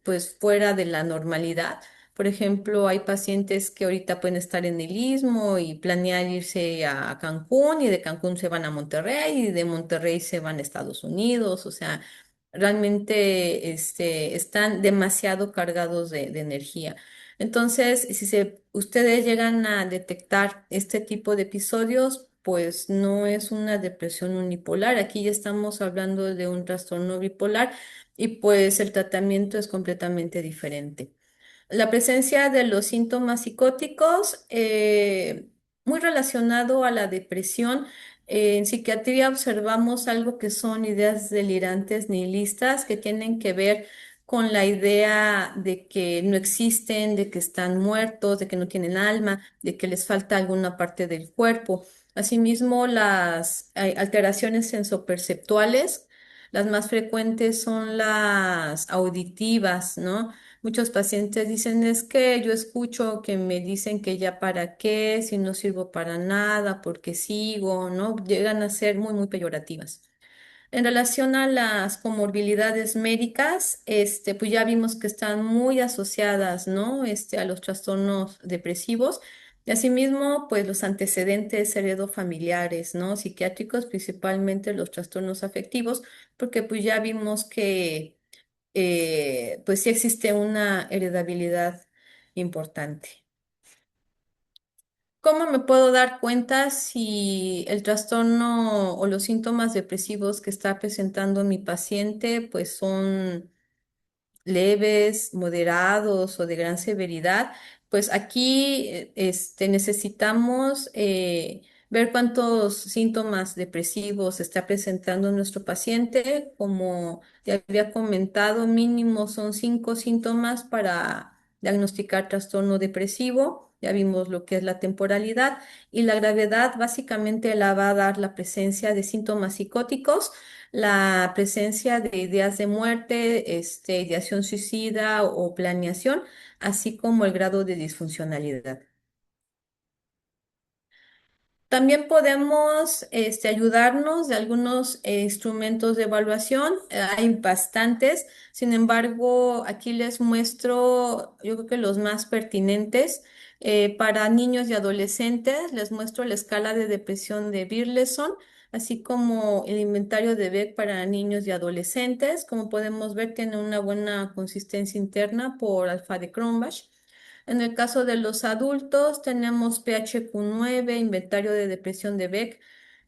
pues fuera de la normalidad. Por ejemplo, hay pacientes que ahorita pueden estar en el Istmo y planear irse a Cancún y de Cancún se van a Monterrey y de Monterrey se van a Estados Unidos. O sea, realmente están demasiado cargados de energía. Entonces, si ustedes llegan a detectar este tipo de episodios, pues no es una depresión unipolar. Aquí ya estamos hablando de un trastorno bipolar y pues el tratamiento es completamente diferente. La presencia de los síntomas psicóticos, muy relacionado a la depresión. En psiquiatría observamos algo que son ideas delirantes nihilistas que tienen que ver con la idea de que no existen, de que están muertos, de que no tienen alma, de que les falta alguna parte del cuerpo. Asimismo, las alteraciones sensoperceptuales, las más frecuentes son las auditivas, ¿no? Muchos pacientes dicen, es que yo escucho que me dicen que ya para qué, si no sirvo para nada, porque sigo, ¿no? Llegan a ser muy, muy peyorativas. En relación a las comorbilidades médicas, pues ya vimos que están muy asociadas, ¿no? A los trastornos depresivos. Y asimismo, pues los antecedentes heredofamiliares, ¿no? Psiquiátricos, principalmente los trastornos afectivos, porque pues ya vimos que pues sí existe una heredabilidad importante. ¿Cómo me puedo dar cuenta si el trastorno o los síntomas depresivos que está presentando mi paciente pues son leves, moderados o de gran severidad? Pues aquí necesitamos ver cuántos síntomas depresivos está presentando nuestro paciente. Como ya había comentado, mínimo son 5 síntomas para diagnosticar trastorno depresivo. Ya vimos lo que es la temporalidad y la gravedad básicamente la va a dar la presencia de síntomas psicóticos, la presencia de ideas de muerte, ideación suicida o planeación, así como el grado de disfuncionalidad. También podemos ayudarnos de algunos instrumentos de evaluación. Hay bastantes. Sin embargo, aquí les muestro, yo creo que los más pertinentes. Para niños y adolescentes, les muestro la escala de depresión de Birleson, así como el inventario de Beck para niños y adolescentes. Como podemos ver, tiene una buena consistencia interna por alfa de Cronbach. En el caso de los adultos, tenemos PHQ-9, inventario de depresión de Beck.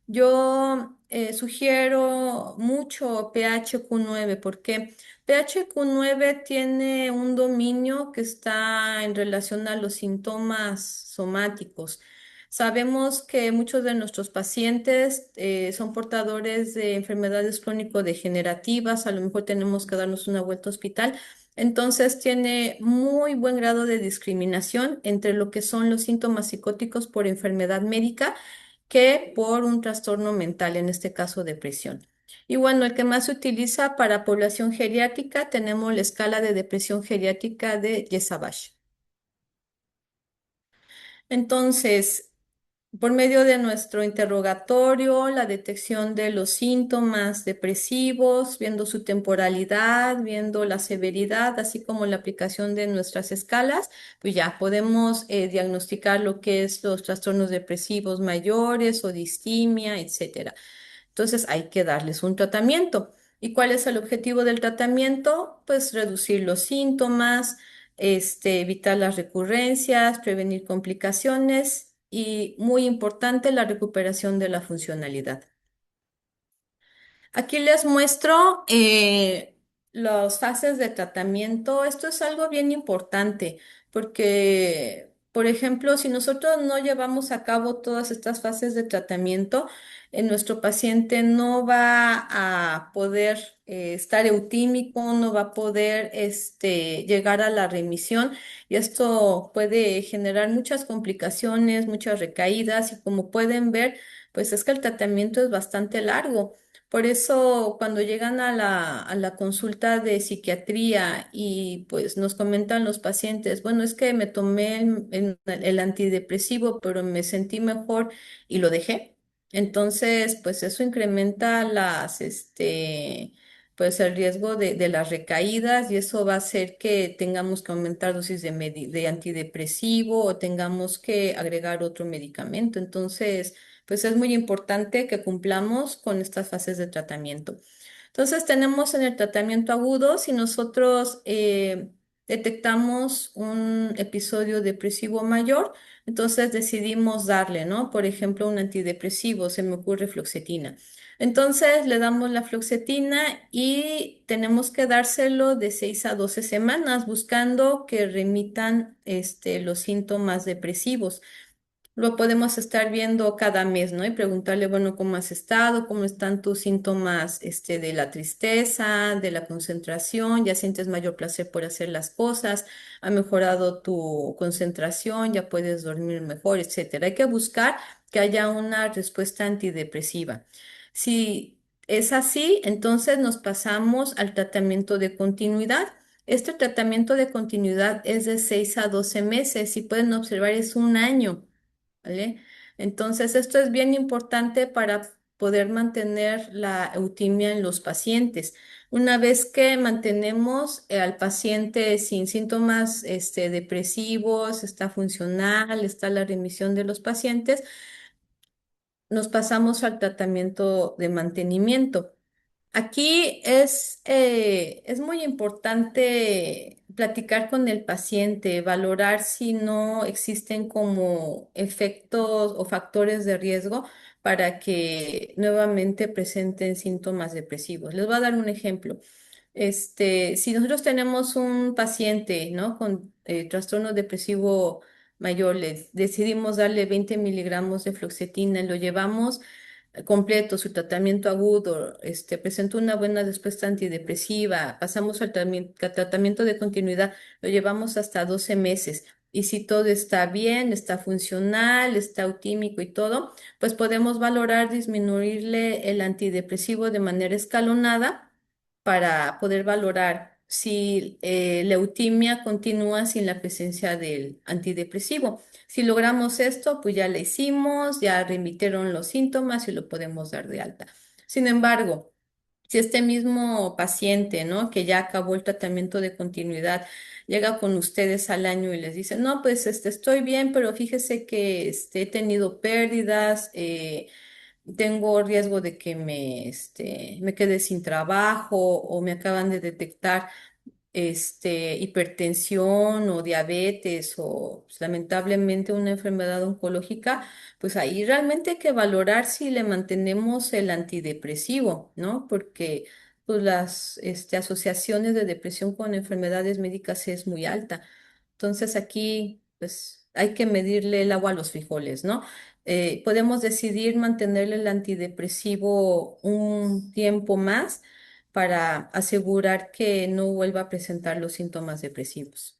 Yo sugiero mucho PHQ-9 porque PHQ-9 tiene un dominio que está en relación a los síntomas somáticos. Sabemos que muchos de nuestros pacientes son portadores de enfermedades crónico-degenerativas, a lo mejor tenemos que darnos una vuelta al hospital. Entonces tiene muy buen grado de discriminación entre lo que son los síntomas psicóticos por enfermedad médica que por un trastorno mental, en este caso depresión. Y bueno, el que más se utiliza para población geriátrica, tenemos la escala de depresión geriátrica de Yesabach. Entonces, por medio de nuestro interrogatorio, la detección de los síntomas depresivos, viendo su temporalidad, viendo la severidad, así como la aplicación de nuestras escalas, pues ya podemos diagnosticar lo que es los trastornos depresivos mayores o distimia, etcétera. Entonces hay que darles un tratamiento. ¿Y cuál es el objetivo del tratamiento? Pues reducir los síntomas, evitar las recurrencias, prevenir complicaciones y, muy importante, la recuperación de la funcionalidad. Aquí les muestro las fases de tratamiento. Esto es algo bien importante porque, por ejemplo, si nosotros no llevamos a cabo todas estas fases de tratamiento, nuestro paciente no va a poder estar eutímico, no va a poder llegar a la remisión y esto puede generar muchas complicaciones, muchas recaídas y como pueden ver, pues es que el tratamiento es bastante largo. Por eso, cuando llegan a la consulta de psiquiatría y pues nos comentan los pacientes, bueno, es que me tomé el antidepresivo, pero me sentí mejor y lo dejé. Entonces, pues eso incrementa pues el riesgo de las recaídas y eso va a hacer que tengamos que aumentar dosis de antidepresivo o tengamos que agregar otro medicamento. Entonces, pues es muy importante que cumplamos con estas fases de tratamiento. Entonces, tenemos en el tratamiento agudo, si nosotros detectamos un episodio depresivo mayor, entonces decidimos darle, ¿no? Por ejemplo, un antidepresivo, se me ocurre fluoxetina. Entonces, le damos la fluoxetina y tenemos que dárselo de 6 a 12 semanas, buscando que remitan los síntomas depresivos. Lo podemos estar viendo cada mes, ¿no? Y preguntarle, bueno, ¿cómo has estado? ¿Cómo están tus síntomas, de la tristeza, de la concentración? ¿Ya sientes mayor placer por hacer las cosas? ¿Ha mejorado tu concentración? ¿Ya puedes dormir mejor, etcétera? Hay que buscar que haya una respuesta antidepresiva. Si es así, entonces nos pasamos al tratamiento de continuidad. Este tratamiento de continuidad es de 6 a 12 meses. Si pueden observar, es un año. ¿Vale? Entonces, esto es bien importante para poder mantener la eutimia en los pacientes. Una vez que mantenemos al paciente sin síntomas depresivos, está funcional, está la remisión de los pacientes, nos pasamos al tratamiento de mantenimiento. Aquí es muy importante platicar con el paciente, valorar si no existen como efectos o factores de riesgo para que nuevamente presenten síntomas depresivos. Les voy a dar un ejemplo. Si nosotros tenemos un paciente, ¿no? Con trastorno depresivo mayor, le decidimos darle 20 miligramos de fluoxetina, lo llevamos completo, su tratamiento agudo, presentó una buena respuesta antidepresiva, pasamos al tratamiento de continuidad, lo llevamos hasta 12 meses. Y si todo está bien, está funcional, está eutímico y todo, pues podemos valorar disminuirle el antidepresivo de manera escalonada para poder valorar si la eutimia continúa sin la presencia del antidepresivo. Si logramos esto, pues ya le hicimos, ya remitieron los síntomas y lo podemos dar de alta. Sin embargo, si este mismo paciente, ¿no? Que ya acabó el tratamiento de continuidad, llega con ustedes al año y les dice, no, pues estoy bien, pero fíjese que he tenido pérdidas, tengo riesgo de que me quede sin trabajo o me acaban de detectar hipertensión o diabetes o pues, lamentablemente una enfermedad oncológica, pues ahí realmente hay que valorar si le mantenemos el antidepresivo, ¿no? Porque pues las asociaciones de depresión con enfermedades médicas es muy alta. Entonces aquí pues hay que medirle el agua a los frijoles, ¿no? Podemos decidir mantenerle el antidepresivo un tiempo más para asegurar que no vuelva a presentar los síntomas depresivos.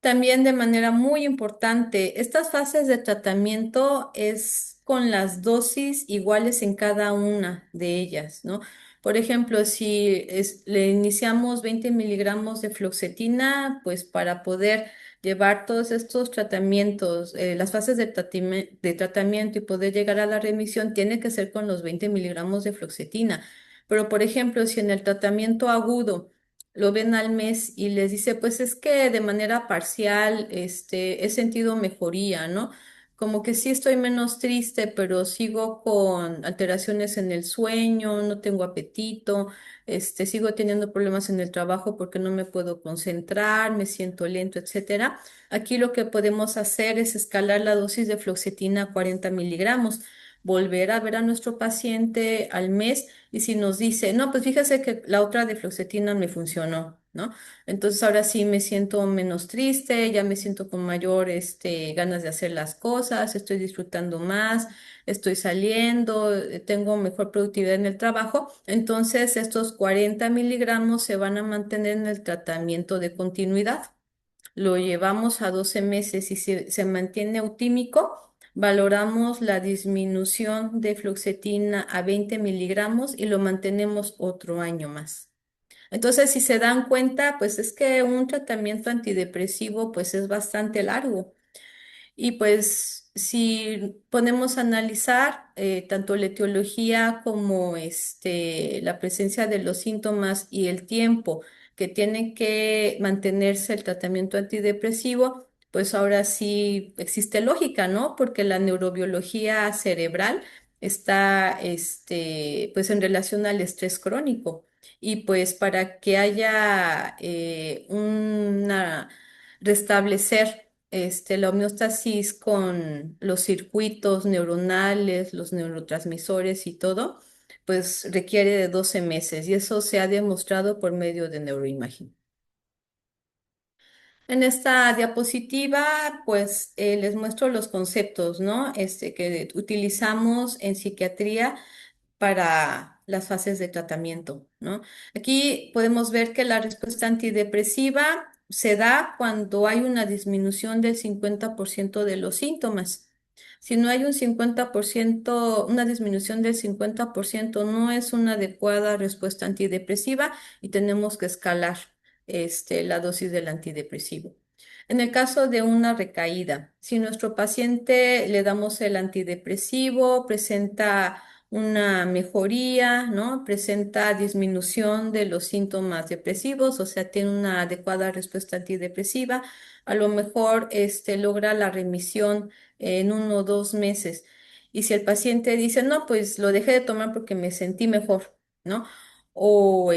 También de manera muy importante, estas fases de tratamiento es con las dosis iguales en cada una de ellas, ¿no? Por ejemplo, si le iniciamos 20 miligramos de fluoxetina, pues para poder llevar todos estos tratamientos, las fases de tratamiento y poder llegar a la remisión, tiene que ser con los 20 miligramos de fluoxetina. Pero, por ejemplo, si en el tratamiento agudo, lo ven al mes y les dice, pues es que de manera parcial, he sentido mejoría, ¿no? Como que sí estoy menos triste, pero sigo con alteraciones en el sueño, no tengo apetito, sigo teniendo problemas en el trabajo porque no me puedo concentrar, me siento lento, etcétera. Aquí lo que podemos hacer es escalar la dosis de fluoxetina a 40 miligramos, volver a ver a nuestro paciente al mes y si nos dice, no, pues fíjese que la otra de fluoxetina me funcionó, ¿no? Entonces ahora sí me siento menos triste, ya me siento con mayor ganas de hacer las cosas, estoy disfrutando más, estoy saliendo, tengo mejor productividad en el trabajo. Entonces estos 40 miligramos se van a mantener en el tratamiento de continuidad. Lo llevamos a 12 meses y si se mantiene eutímico, valoramos la disminución de fluoxetina a 20 miligramos y lo mantenemos otro año más. Entonces, si se dan cuenta, pues es que un tratamiento antidepresivo pues es bastante largo. Y pues si ponemos a analizar tanto la etiología como la presencia de los síntomas y el tiempo que tiene que mantenerse el tratamiento antidepresivo, pues ahora sí existe lógica, ¿no? Porque la neurobiología cerebral está pues en relación al estrés crónico. Y pues para que haya una restablecer la homeostasis con los circuitos neuronales, los neurotransmisores y todo, pues requiere de 12 meses y eso se ha demostrado por medio de neuroimagen. En esta diapositiva, pues les muestro los conceptos, ¿no? Que utilizamos en psiquiatría para las fases de tratamiento, ¿no? Aquí podemos ver que la respuesta antidepresiva se da cuando hay una disminución del 50% de los síntomas. Si no hay un 50%, una disminución del 50%, no es una adecuada respuesta antidepresiva y tenemos que escalar la dosis del antidepresivo. En el caso de una recaída, si nuestro paciente le damos el antidepresivo, presenta una mejoría, ¿no? Presenta disminución de los síntomas depresivos, o sea, tiene una adecuada respuesta antidepresiva, a lo mejor logra la remisión en 1 o 2 meses. Y si el paciente dice, no, pues lo dejé de tomar porque me sentí mejor, ¿no? O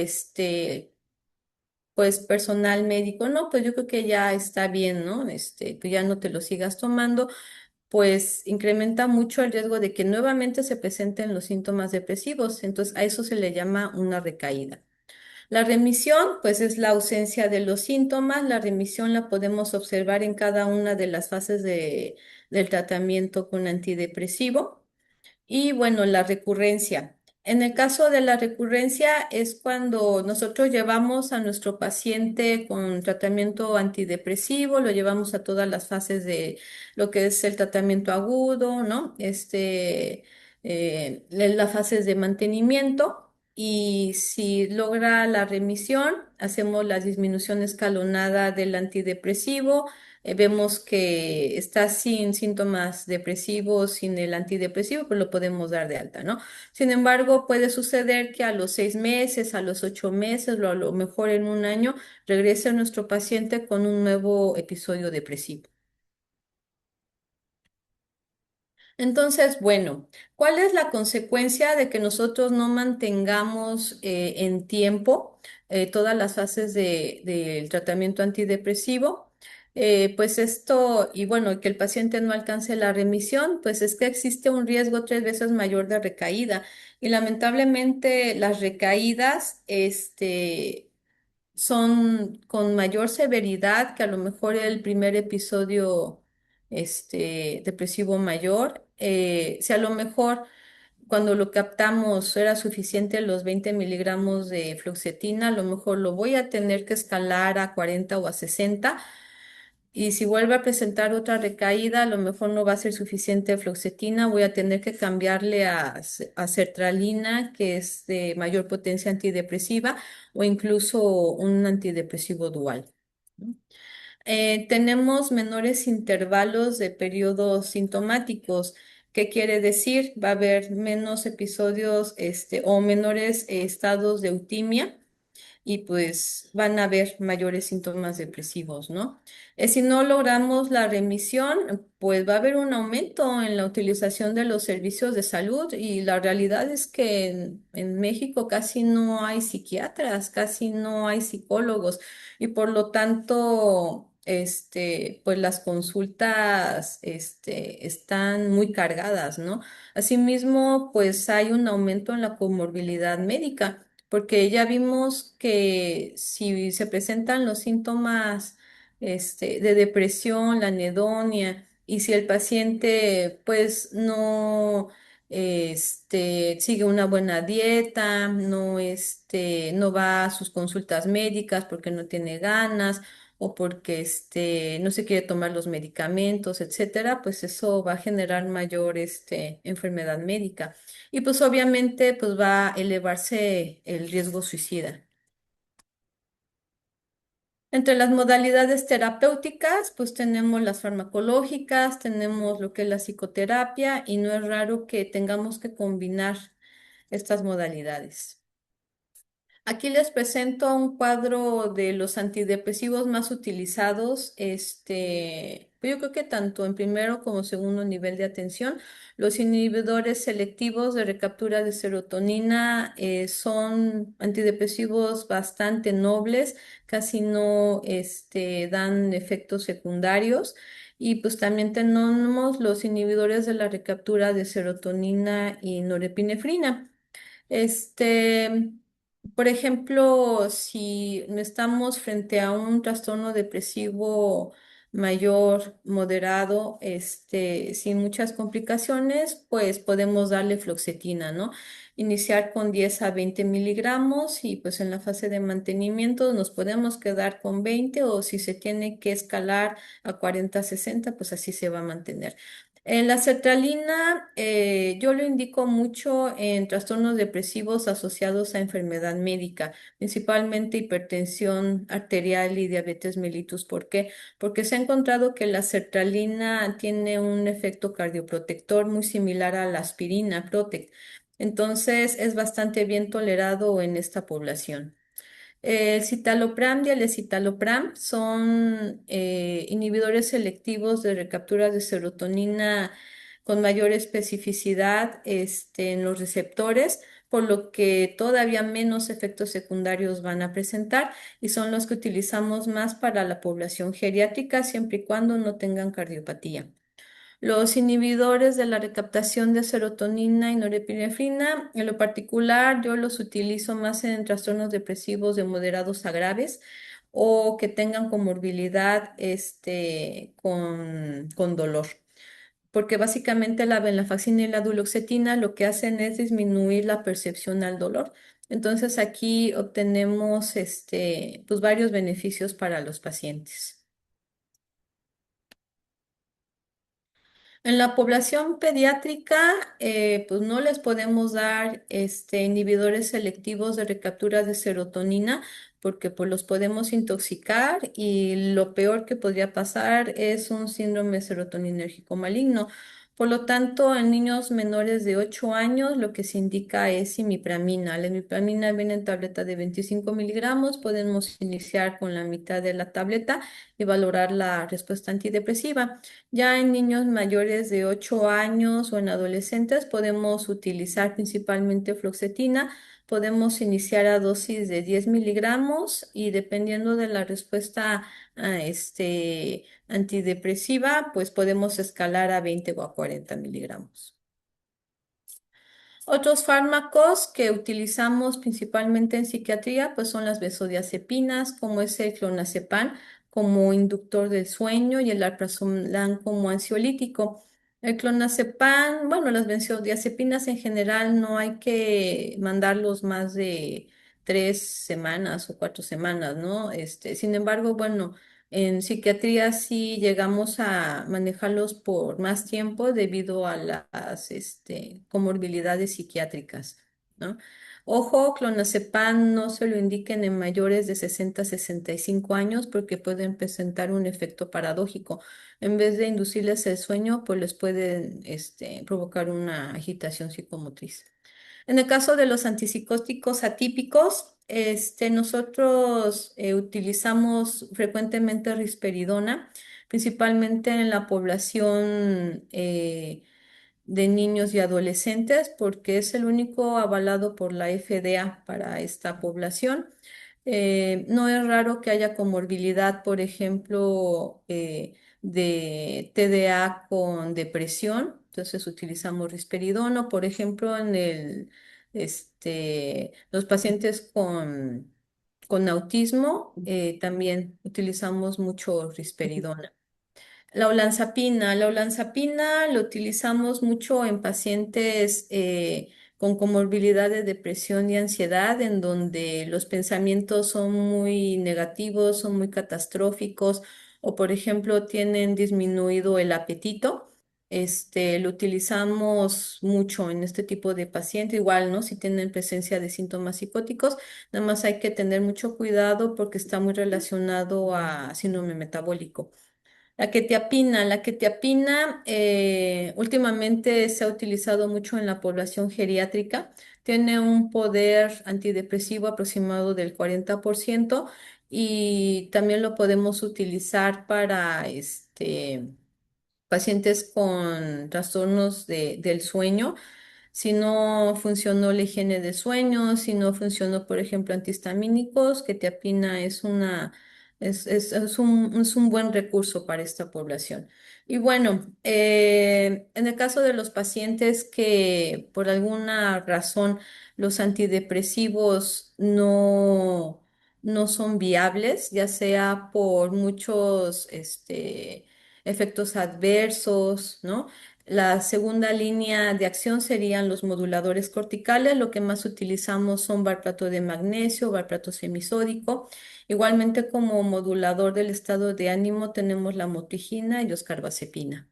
pues personal médico, no, pues yo creo que ya está bien, ¿no? Pues ya no te lo sigas tomando, pues incrementa mucho el riesgo de que nuevamente se presenten los síntomas depresivos. Entonces, a eso se le llama una recaída. La remisión, pues es la ausencia de los síntomas. La remisión la podemos observar en cada una de las fases del tratamiento con antidepresivo. Y bueno, la recurrencia. En el caso de la recurrencia es cuando nosotros llevamos a nuestro paciente con tratamiento antidepresivo, lo llevamos a todas las fases de lo que es el tratamiento agudo, ¿no? Las fases de mantenimiento. Y si logra la remisión, hacemos la disminución escalonada del antidepresivo, vemos que está sin síntomas depresivos, sin el antidepresivo, pues lo podemos dar de alta, ¿no? Sin embargo, puede suceder que a los 6 meses, a los 8 meses, o a lo mejor en un año, regrese nuestro paciente con un nuevo episodio depresivo. Entonces, bueno, ¿cuál es la consecuencia de que nosotros no mantengamos en tiempo todas las fases del tratamiento antidepresivo? Pues esto, y bueno, que el paciente no alcance la remisión, pues es que existe un riesgo 3 veces mayor de recaída. Y lamentablemente las recaídas, son con mayor severidad que a lo mejor el primer episodio depresivo mayor. Si a lo mejor cuando lo captamos era suficiente los 20 miligramos de fluoxetina, a lo mejor lo voy a tener que escalar a 40 o a 60. Y si vuelve a presentar otra recaída, a lo mejor no va a ser suficiente fluoxetina, voy a tener que cambiarle a sertralina, que es de mayor potencia antidepresiva, o incluso un antidepresivo dual, ¿no? Tenemos menores intervalos de periodos sintomáticos. ¿Qué quiere decir? Va a haber menos episodios, o menores estados de eutimia y pues van a haber mayores síntomas depresivos, ¿no? Si no logramos la remisión, pues va a haber un aumento en la utilización de los servicios de salud y la realidad es que en México casi no hay psiquiatras, casi no hay psicólogos y por lo tanto, pues las consultas, están muy cargadas, ¿no? Asimismo, pues hay un aumento en la comorbilidad médica porque ya vimos que si se presentan los síntomas de depresión, la anedonia, y si el paciente pues no sigue una buena dieta, no va a sus consultas médicas porque no tiene ganas, o porque no se quiere tomar los medicamentos, etcétera, pues eso va a generar mayor enfermedad médica. Y pues obviamente pues va a elevarse el riesgo suicida. Entre las modalidades terapéuticas, pues tenemos las farmacológicas, tenemos lo que es la psicoterapia y no es raro que tengamos que combinar estas modalidades. Aquí les presento un cuadro de los antidepresivos más utilizados, pues yo creo que tanto en primero como segundo nivel de atención. Los inhibidores selectivos de recaptura de serotonina son antidepresivos bastante nobles, casi no dan efectos secundarios. Y pues también tenemos los inhibidores de la recaptura de serotonina y norepinefrina. Este, por ejemplo, si estamos frente a un trastorno depresivo mayor, moderado, sin muchas complicaciones, pues podemos darle fluoxetina, ¿no? Iniciar con 10 a 20 miligramos y pues en la fase de mantenimiento nos podemos quedar con 20 o si se tiene que escalar a 40, 60, pues así se va a mantener. La sertralina yo lo indico mucho en trastornos depresivos asociados a enfermedad médica, principalmente hipertensión arterial y diabetes mellitus. ¿Por qué? Porque se ha encontrado que la sertralina tiene un efecto cardioprotector muy similar a la aspirina, Protect. Entonces es bastante bien tolerado en esta población. El citalopram y el escitalopram son inhibidores selectivos de recaptura de serotonina con mayor especificidad en los receptores, por lo que todavía menos efectos secundarios van a presentar y son los que utilizamos más para la población geriátrica siempre y cuando no tengan cardiopatía. Los inhibidores de la recaptación de serotonina y norepinefrina, en lo particular, yo los utilizo más en trastornos depresivos de moderados a graves o que tengan comorbilidad con dolor. Porque básicamente la venlafaxina y la duloxetina lo que hacen es disminuir la percepción al dolor. Entonces aquí obtenemos pues varios beneficios para los pacientes. En la población pediátrica, pues no les podemos dar inhibidores selectivos de recaptura de serotonina porque pues los podemos intoxicar y lo peor que podría pasar es un síndrome serotoninérgico maligno. Por lo tanto, en niños menores de 8 años lo que se indica es imipramina. La imipramina viene en tableta de 25 miligramos. Podemos iniciar con la mitad de la tableta y valorar la respuesta antidepresiva. Ya en niños mayores de 8 años o en adolescentes podemos utilizar principalmente fluoxetina. Podemos iniciar a dosis de 10 miligramos y dependiendo de la respuesta antidepresiva, pues podemos escalar a 20 o a 40 miligramos. Otros fármacos que utilizamos principalmente en psiquiatría, pues son las benzodiazepinas, como es el clonazepam, como inductor del sueño y el alprazolam como ansiolítico. El clonazepam, bueno, las benzodiazepinas en general no hay que mandarlos más de 3 semanas o 4 semanas, ¿no? Sin embargo, bueno, en psiquiatría sí llegamos a manejarlos por más tiempo debido a las comorbilidades psiquiátricas, ¿no? Ojo, clonazepam no se lo indiquen en mayores de 60 a 65 años porque pueden presentar un efecto paradójico. En vez de inducirles el sueño, pues les pueden provocar una agitación psicomotriz. En el caso de los antipsicóticos atípicos, nosotros utilizamos frecuentemente risperidona, principalmente en la población de niños y adolescentes, porque es el único avalado por la FDA para esta población. No es raro que haya comorbilidad, por ejemplo, de TDA con depresión. Entonces utilizamos risperidona, por ejemplo, los pacientes con autismo, también utilizamos mucho risperidona. La olanzapina lo utilizamos mucho en pacientes con comorbilidad de depresión y ansiedad, en donde los pensamientos son muy negativos, son muy catastróficos, o por ejemplo tienen disminuido el apetito. Lo utilizamos mucho en este tipo de pacientes, igual, ¿no? Si tienen presencia de síntomas psicóticos, nada más hay que tener mucho cuidado porque está muy relacionado a síndrome metabólico. La quetiapina últimamente se ha utilizado mucho en la población geriátrica. Tiene un poder antidepresivo aproximado del 40% y también lo podemos utilizar para pacientes con trastornos del sueño. Si no funcionó la higiene de sueño, si no funcionó, por ejemplo, antihistamínicos, quetiapina es un buen recurso para esta población. Y bueno, en el caso de los pacientes que por alguna razón los antidepresivos no son viables, ya sea por muchos efectos adversos, ¿no? La segunda línea de acción serían los moduladores corticales. Lo que más utilizamos son valproato de magnesio, valproato semisódico. Igualmente, como modulador del estado de ánimo tenemos la motrigina y oscarbazepina.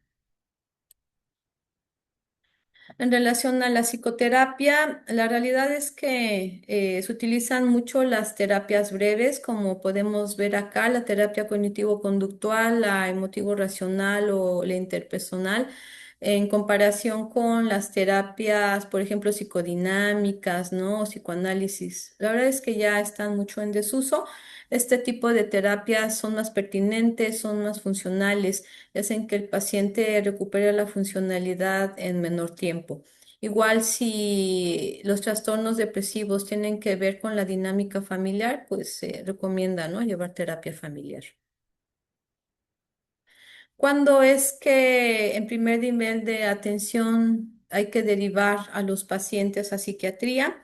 En relación a la psicoterapia, la realidad es que se utilizan mucho las terapias breves, como podemos ver acá, la terapia cognitivo-conductual, la emotivo-racional o la interpersonal, en comparación con las terapias, por ejemplo, psicodinámicas, ¿no? O psicoanálisis. La verdad es que ya están mucho en desuso. Este tipo de terapias son más pertinentes, son más funcionales y hacen que el paciente recupere la funcionalidad en menor tiempo. Igual si los trastornos depresivos tienen que ver con la dinámica familiar, pues se recomienda, ¿no? Llevar terapia familiar. ¿Cuándo es que en primer nivel de atención hay que derivar a los pacientes a psiquiatría?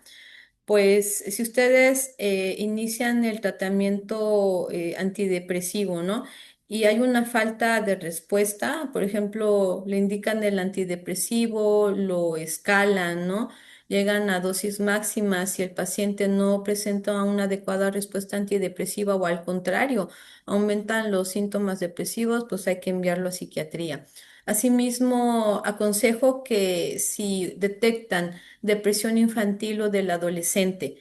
Pues si ustedes inician el tratamiento antidepresivo, ¿no? Y hay una falta de respuesta, por ejemplo, le indican el antidepresivo, lo escalan, ¿no? Llegan a dosis máximas y el paciente no presenta una adecuada respuesta antidepresiva o al contrario, aumentan los síntomas depresivos, pues hay que enviarlo a psiquiatría. Asimismo, aconsejo que si detectan depresión infantil o del adolescente,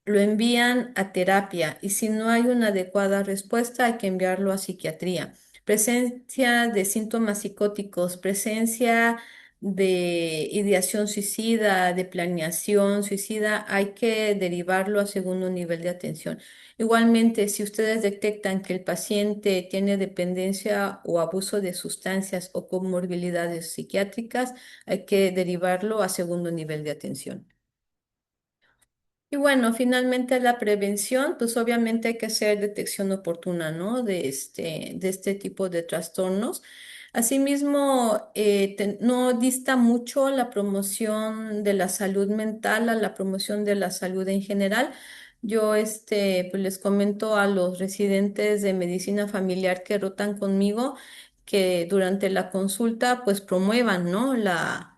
lo envían a terapia y si no hay una adecuada respuesta hay que enviarlo a psiquiatría. Presencia de síntomas psicóticos, presencia de ideación suicida, de planeación suicida, hay que derivarlo a segundo nivel de atención. Igualmente, si ustedes detectan que el paciente tiene dependencia o abuso de sustancias o comorbilidades psiquiátricas, hay que derivarlo a segundo nivel de atención. Y bueno, finalmente la prevención, pues obviamente hay que hacer detección oportuna, ¿no? De este tipo de trastornos. Asimismo, no dista mucho la promoción de la salud mental a la promoción de la salud en general. Yo, pues les comento a los residentes de medicina familiar que rotan conmigo que durante la consulta, pues promuevan, ¿no? La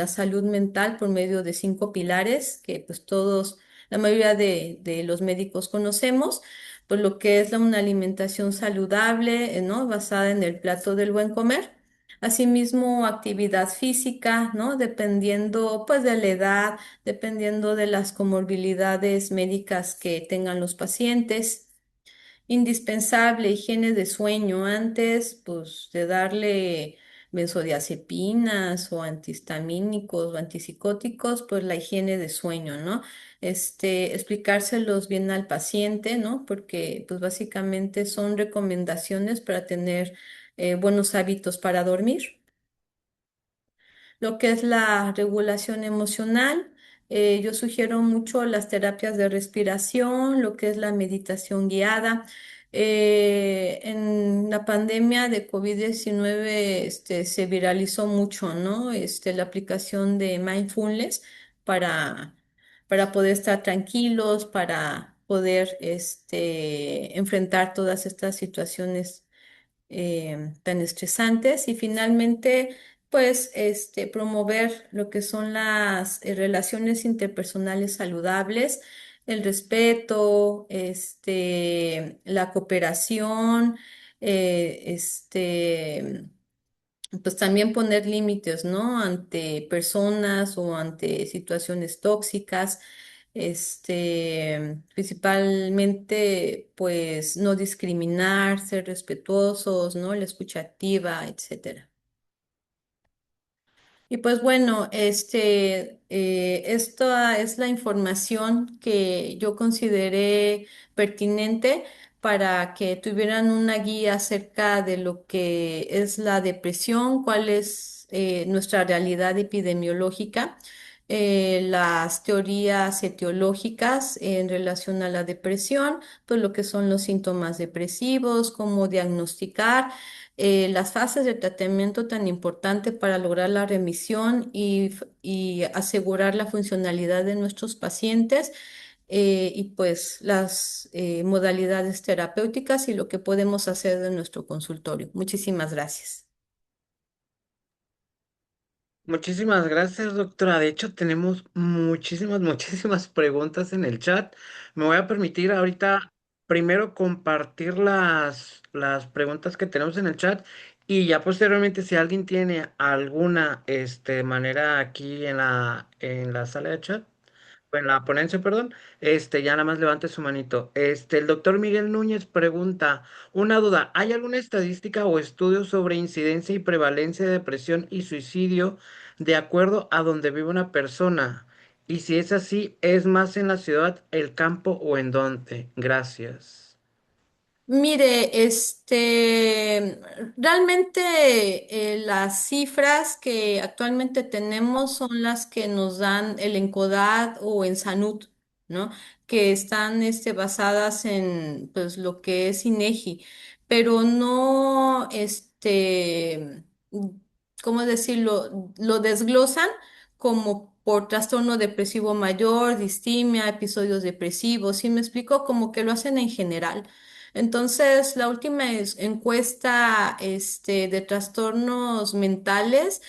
salud mental por medio de 5 pilares que pues todos, la mayoría de los médicos conocemos, pues lo que es una alimentación saludable, ¿no? Basada en el plato del buen comer. Asimismo, actividad física, ¿no? Dependiendo pues de la edad, dependiendo de las comorbilidades médicas que tengan los pacientes. Indispensable higiene de sueño antes, pues, de darle benzodiazepinas o antihistamínicos o antipsicóticos, pues la higiene de sueño, ¿no? Explicárselos bien al paciente, ¿no? Porque, pues, básicamente son recomendaciones para tener buenos hábitos para dormir. Lo que es la regulación emocional. Yo sugiero mucho las terapias de respiración, lo que es la meditación guiada. En la pandemia de COVID-19 se viralizó mucho, ¿no? La aplicación de mindfulness para, para poder estar tranquilos, para poder enfrentar todas estas situaciones tan estresantes y finalmente Pues promover lo que son las relaciones interpersonales saludables, el respeto, la cooperación, pues también poner límites, ¿no? Ante personas o ante situaciones tóxicas, principalmente, pues no discriminar, ser respetuosos, ¿no? La escucha activa, etcétera. Y pues bueno, esta es la información que yo consideré pertinente para que tuvieran una guía acerca de lo que es la depresión, cuál es nuestra realidad epidemiológica, las teorías etiológicas en relación a la depresión, pues lo que son los síntomas depresivos, cómo diagnosticar las fases de tratamiento tan importante para lograr la remisión y asegurar la funcionalidad de nuestros pacientes, y pues las modalidades terapéuticas y lo que podemos hacer de nuestro consultorio. Muchísimas gracias. Muchísimas gracias, doctora. De hecho, tenemos muchísimas, muchísimas preguntas en el chat. Me voy a permitir ahorita primero compartir las preguntas que tenemos en el chat y ya posteriormente si alguien tiene alguna manera aquí en la sala de chat. En la ponencia, perdón, ya nada más levante su manito. El doctor Miguel Núñez pregunta, una duda, ¿hay alguna estadística o estudio sobre incidencia y prevalencia de depresión y suicidio de acuerdo a donde vive una persona? Y si es así, ¿es más en la ciudad, el campo o en dónde? Gracias. Mire, realmente las cifras que actualmente tenemos son las que nos dan el ENCODAT o en Sanud, ¿no? Que están basadas en pues lo que es INEGI, pero no, ¿cómo decirlo? Lo desglosan como por trastorno depresivo mayor, distimia, episodios depresivos, ¿sí me explico? Como que lo hacen en general. Entonces, la última encuesta de trastornos mentales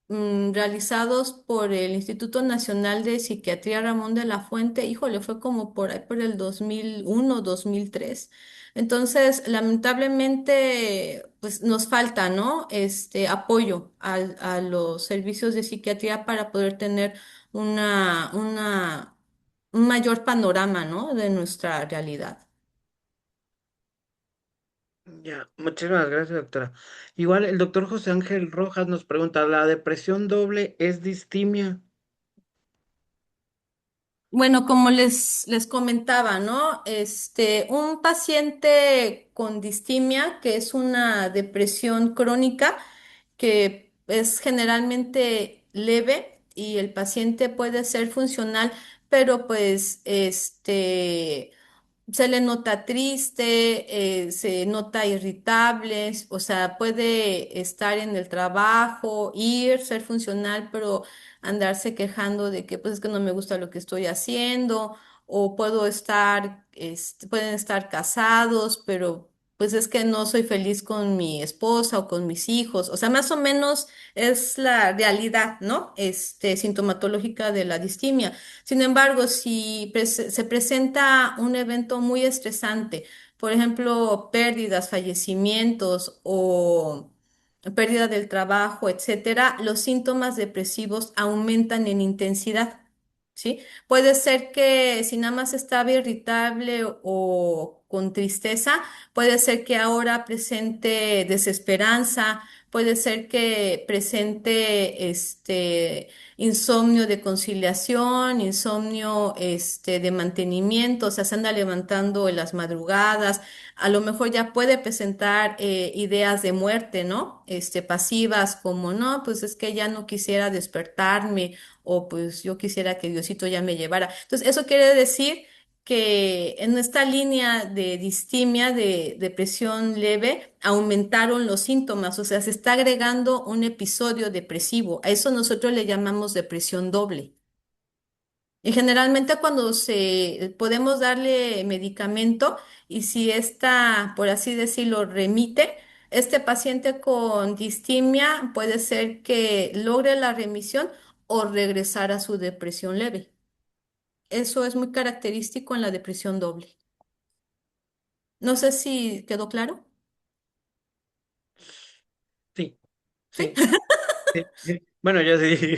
realizados por el Instituto Nacional de Psiquiatría Ramón de la Fuente, híjole, fue como por ahí por el 2001, 2003. Entonces, lamentablemente, pues nos falta, ¿no? Apoyo a los servicios de psiquiatría para poder tener un mayor panorama, ¿no? De nuestra realidad. Ya, muchísimas gracias, doctora. Igual el doctor José Ángel Rojas nos pregunta, ¿la depresión doble es distimia? Bueno, como les comentaba, ¿no? Un paciente con distimia, que es una depresión crónica, que es generalmente leve y el paciente puede ser funcional, pero pues se le nota triste, se nota irritable, o sea, puede estar en el trabajo, ir, ser funcional, pero andarse quejando de que pues es que no me gusta lo que estoy haciendo, o pueden estar casados, pero pues es que no soy feliz con mi esposa o con mis hijos, o sea, más o menos es la realidad, ¿no? Sintomatológica de la distimia. Sin embargo, si se presenta un evento muy estresante, por ejemplo, pérdidas, fallecimientos o pérdida del trabajo, etcétera, los síntomas depresivos aumentan en intensidad. ¿Sí? Puede ser que si nada más estaba irritable o con tristeza, puede ser que ahora presente desesperanza, puede ser que presente insomnio de conciliación, insomnio de mantenimiento, o sea, se anda levantando en las madrugadas, a lo mejor ya puede presentar ideas de muerte, ¿no? Pasivas como, no, pues es que ya no quisiera despertarme o pues yo quisiera que Diosito ya me llevara. Entonces, eso quiere decir que en esta línea de distimia, de depresión leve, aumentaron los síntomas, o sea, se está agregando un episodio depresivo. A eso nosotros le llamamos depresión doble. Y generalmente cuando podemos darle medicamento y si esta, por así decirlo, remite, Este paciente con distimia puede ser que logre la remisión o regresar a su depresión leve. Eso es muy característico en la depresión doble. No sé si quedó claro. Sí, ¿Sí? sí, sí. Bueno, yo sí.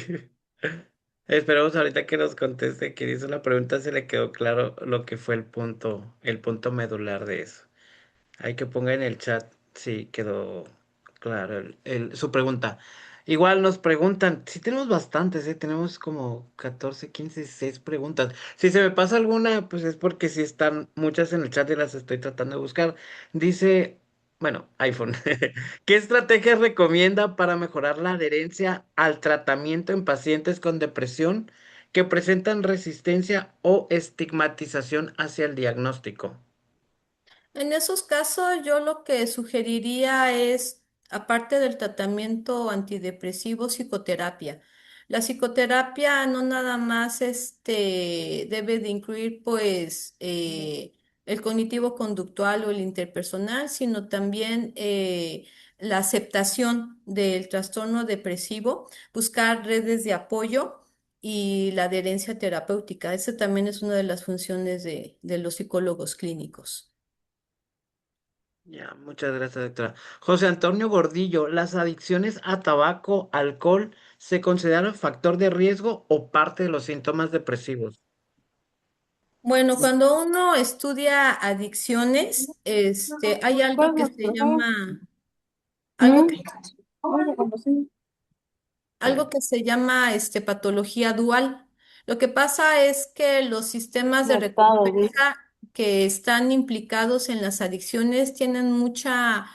Esperamos ahorita que nos conteste, que hizo la pregunta, se le quedó claro lo que fue el punto medular de eso. Hay que ponga en el chat si quedó claro su pregunta. Igual nos preguntan, si tenemos bastantes, tenemos como 14, 15, 16 preguntas. Si se me pasa alguna, pues es porque sí están muchas en el chat y las estoy tratando de buscar. Dice, bueno, iPhone, ¿qué estrategias recomienda para mejorar la adherencia al tratamiento en pacientes con depresión que presentan resistencia o estigmatización hacia el diagnóstico? En esos casos, yo lo que sugeriría es, aparte del tratamiento antidepresivo, psicoterapia. La psicoterapia no nada más debe de incluir pues el cognitivo conductual o el interpersonal, sino también la aceptación del trastorno depresivo, buscar redes de apoyo y la adherencia terapéutica. Esa también es una de las funciones de los psicólogos clínicos. Ya, muchas gracias, doctora. José Antonio Gordillo, ¿las adicciones a tabaco, alcohol, se consideran factor de riesgo o parte de los síntomas depresivos? Bueno, cuando uno estudia adicciones, hay algo que se llama, algo que algo Adelante. que se llama patología dual. Lo que pasa es que los sistemas de recompensa que están implicados en las adicciones tienen mucha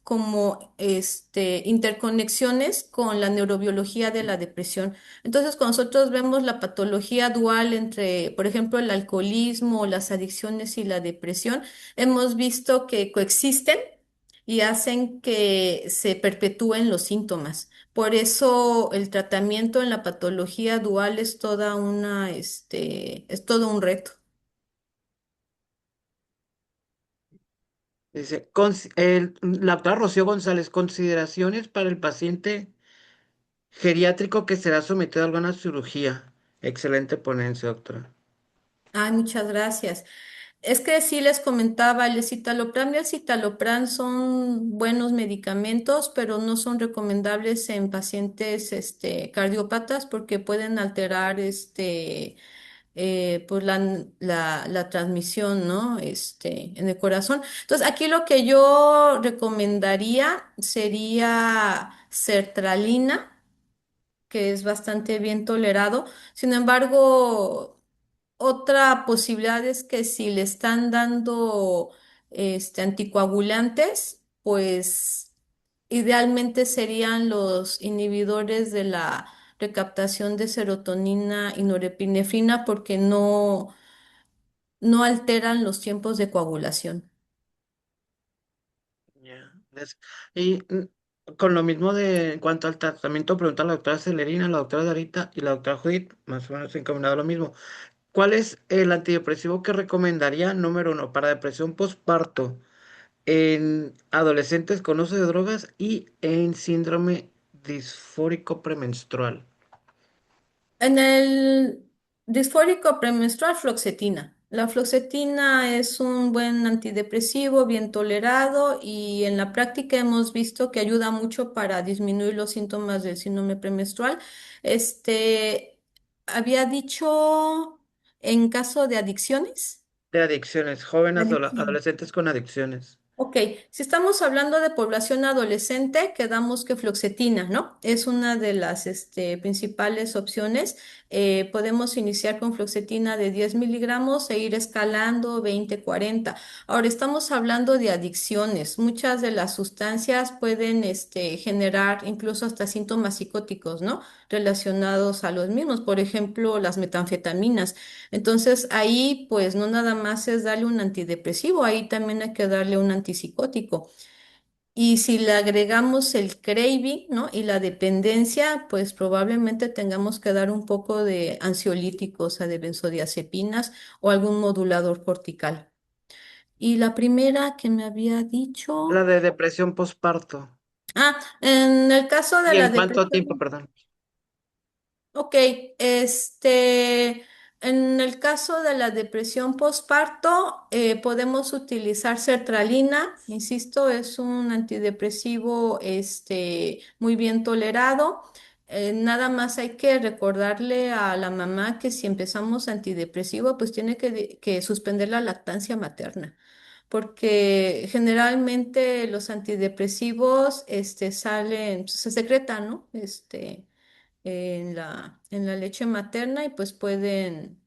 como interconexiones con la neurobiología de la depresión. Entonces, cuando nosotros vemos la patología dual entre, por ejemplo, el alcoholismo, las adicciones y la depresión, hemos visto que coexisten y hacen que se perpetúen los síntomas. Por eso el tratamiento en la patología dual es es todo un reto. Dice, la doctora Rocío González, consideraciones para el paciente geriátrico que será sometido a alguna cirugía. Excelente ponencia, doctora. Ay, muchas gracias. Es que sí les comentaba, el escitalopram y el citalopram son buenos medicamentos, pero no son recomendables en pacientes cardiópatas porque pueden alterar pues la transmisión, ¿no? En el corazón. Entonces, aquí lo que yo recomendaría sería sertralina, que es bastante bien tolerado. Sin embargo, otra posibilidad es que si le están dando anticoagulantes, pues idealmente serían los inhibidores de la recaptación de serotonina y norepinefrina porque no alteran los tiempos de coagulación. Ya, Y con lo mismo en cuanto al tratamiento, pregunta la doctora Celerina, la doctora Darita y la doctora Judith, más o menos encaminado a lo mismo. ¿Cuál es el antidepresivo que recomendaría, número uno, para depresión postparto en adolescentes con uso de drogas y en síndrome disfórico premenstrual? En el disfórico premenstrual, fluoxetina. La fluoxetina es un buen antidepresivo, bien tolerado y en la práctica hemos visto que ayuda mucho para disminuir los síntomas del síndrome premenstrual. Había dicho en caso de adicciones. De adicciones, jóvenes Adicción. adolescentes con adicciones. Ok, si estamos hablando de población adolescente, quedamos que fluoxetina, ¿no? Es una de las principales opciones. Podemos iniciar con fluoxetina de 10 miligramos e ir escalando 20, 40. Ahora, estamos hablando de adicciones. Muchas de las sustancias pueden generar incluso hasta síntomas psicóticos, ¿no? Relacionados a los mismos. Por ejemplo, las metanfetaminas. Entonces ahí pues no nada más es darle un antidepresivo, ahí también hay que darle un antipsicótico. Y si le agregamos el craving, ¿no? Y la dependencia, pues probablemente tengamos que dar un poco de ansiolíticos, o sea, de benzodiazepinas o algún modulador cortical. Y la primera que me había La dicho, de depresión postparto. en el caso de ¿Y la en cuánto tiempo, depresión. perdón? Ok, en el caso de la depresión postparto, podemos utilizar sertralina, insisto, es un antidepresivo, muy bien tolerado. Nada más hay que recordarle a la mamá que si empezamos antidepresivo, pues tiene que suspender la lactancia materna, porque generalmente los antidepresivos, salen, se secretan, ¿no? En la leche materna y pues pueden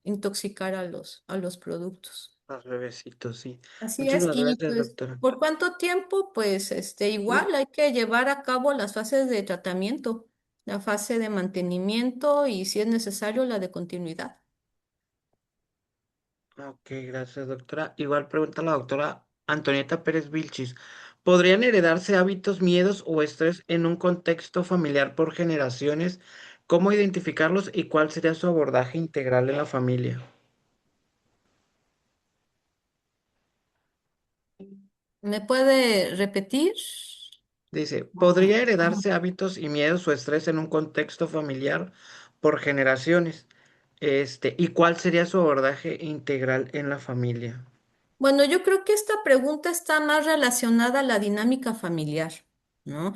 intoxicar a los productos. Los bebecitos, sí. Así es, Muchísimas y gracias, pues, doctora. ¿por cuánto tiempo? Pues igual hay que llevar a cabo las fases de tratamiento, la fase de mantenimiento y si es necesario la de continuidad. Ok, gracias, doctora. Igual pregunta la doctora Antonieta Pérez Vilchis. ¿Podrían heredarse hábitos, miedos o estrés en un contexto familiar por generaciones? ¿Cómo identificarlos y cuál sería su abordaje integral en la familia? ¿Me puede repetir? Dice, ¿podría heredarse hábitos y miedos o estrés en un contexto familiar por generaciones? ¿Y cuál sería su abordaje integral en la familia? Bueno, yo creo que esta pregunta está más relacionada a la dinámica familiar, ¿no?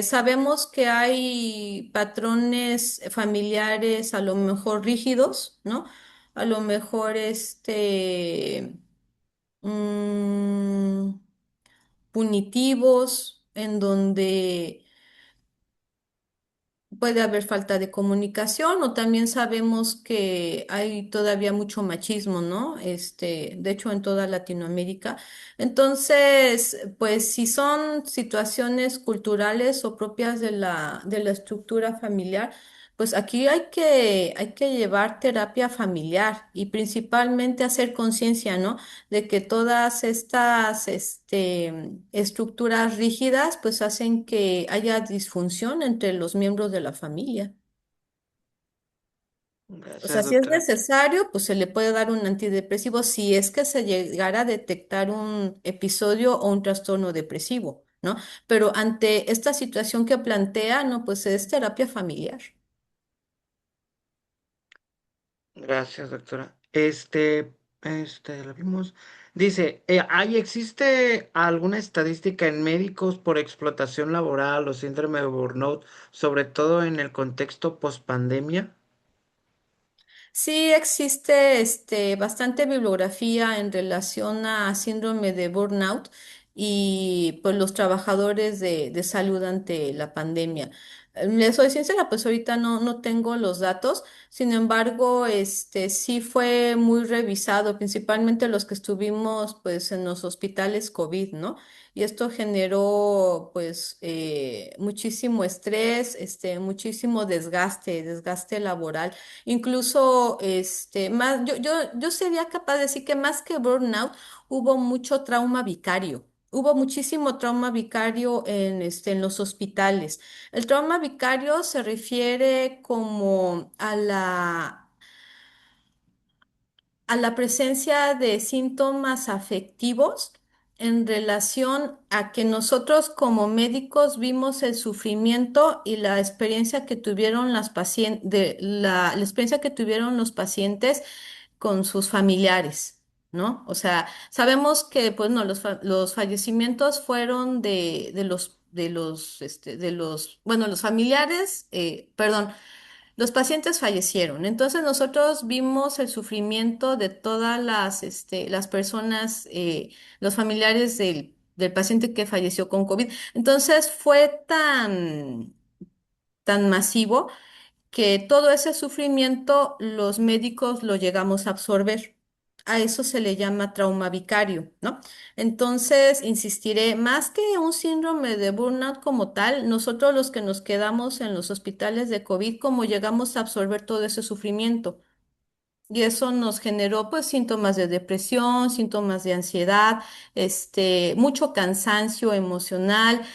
Sabemos que hay patrones familiares a lo mejor rígidos, ¿no? A lo mejor mm, punitivos, en donde puede haber falta de comunicación o también sabemos que hay todavía mucho machismo, ¿no? De hecho, en toda Latinoamérica. Entonces, pues si son situaciones culturales o propias de la estructura familiar, pues aquí hay que llevar terapia familiar y principalmente hacer conciencia, ¿no? De que todas estas estructuras rígidas pues hacen que haya disfunción entre los miembros de la familia. O sea, Gracias, si es doctora. necesario, pues se le puede dar un antidepresivo si es que se llegara a detectar un episodio o un trastorno depresivo, ¿no? Pero ante esta situación que plantea, no, pues es terapia familiar. Gracias, doctora. Lo vimos. Dice, ¿existe alguna estadística en médicos por explotación laboral o síndrome de burnout, sobre todo en el contexto pospandemia? Sí existe bastante bibliografía en relación a síndrome de burnout y pues los trabajadores de salud ante la pandemia. Les soy sincera, pues ahorita no tengo los datos, sin embargo, sí fue muy revisado, principalmente los que estuvimos pues en los hospitales COVID, ¿no? Y esto generó pues muchísimo estrés, muchísimo desgaste laboral. Incluso, yo sería capaz de decir que más que burnout, hubo mucho trauma vicario. Hubo muchísimo trauma vicario en los hospitales. El trauma vicario se refiere como a la presencia de síntomas afectivos en relación a que nosotros como médicos vimos el sufrimiento y la experiencia que tuvieron las pacientes, la experiencia que tuvieron los pacientes con sus familiares, ¿no? O sea, sabemos que, pues, no, los fallecimientos fueron bueno, los familiares, perdón, los pacientes fallecieron. Entonces nosotros vimos el sufrimiento de todas las personas, los familiares del paciente que falleció con COVID. Entonces fue tan masivo que todo ese sufrimiento los médicos lo llegamos a absorber. A eso se le llama trauma vicario, ¿no? Entonces, insistiré, más que un síndrome de burnout como tal, nosotros los que nos quedamos en los hospitales de COVID, como llegamos a absorber todo ese sufrimiento. Y eso nos generó pues síntomas de depresión, síntomas de ansiedad, mucho cansancio emocional,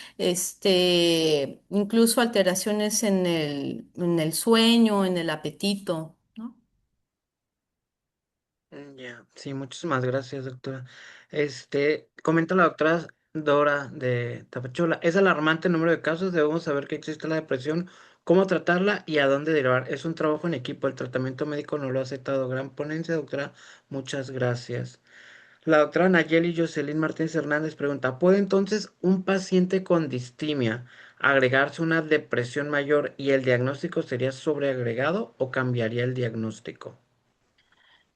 incluso alteraciones en el sueño, en el apetito, ¿no? Ya, sí, muchísimas gracias, doctora. Comenta la doctora Dora de Tapachula. Es alarmante el número de casos. Debemos saber que existe la depresión, cómo tratarla y a dónde derivar. Es un trabajo en equipo. El tratamiento médico no lo ha aceptado. Gran ponencia, doctora. Muchas gracias. La doctora Nayeli Jocelyn Martínez Hernández pregunta, ¿puede entonces un paciente con distimia agregarse una depresión mayor y el diagnóstico sería sobreagregado o cambiaría el diagnóstico?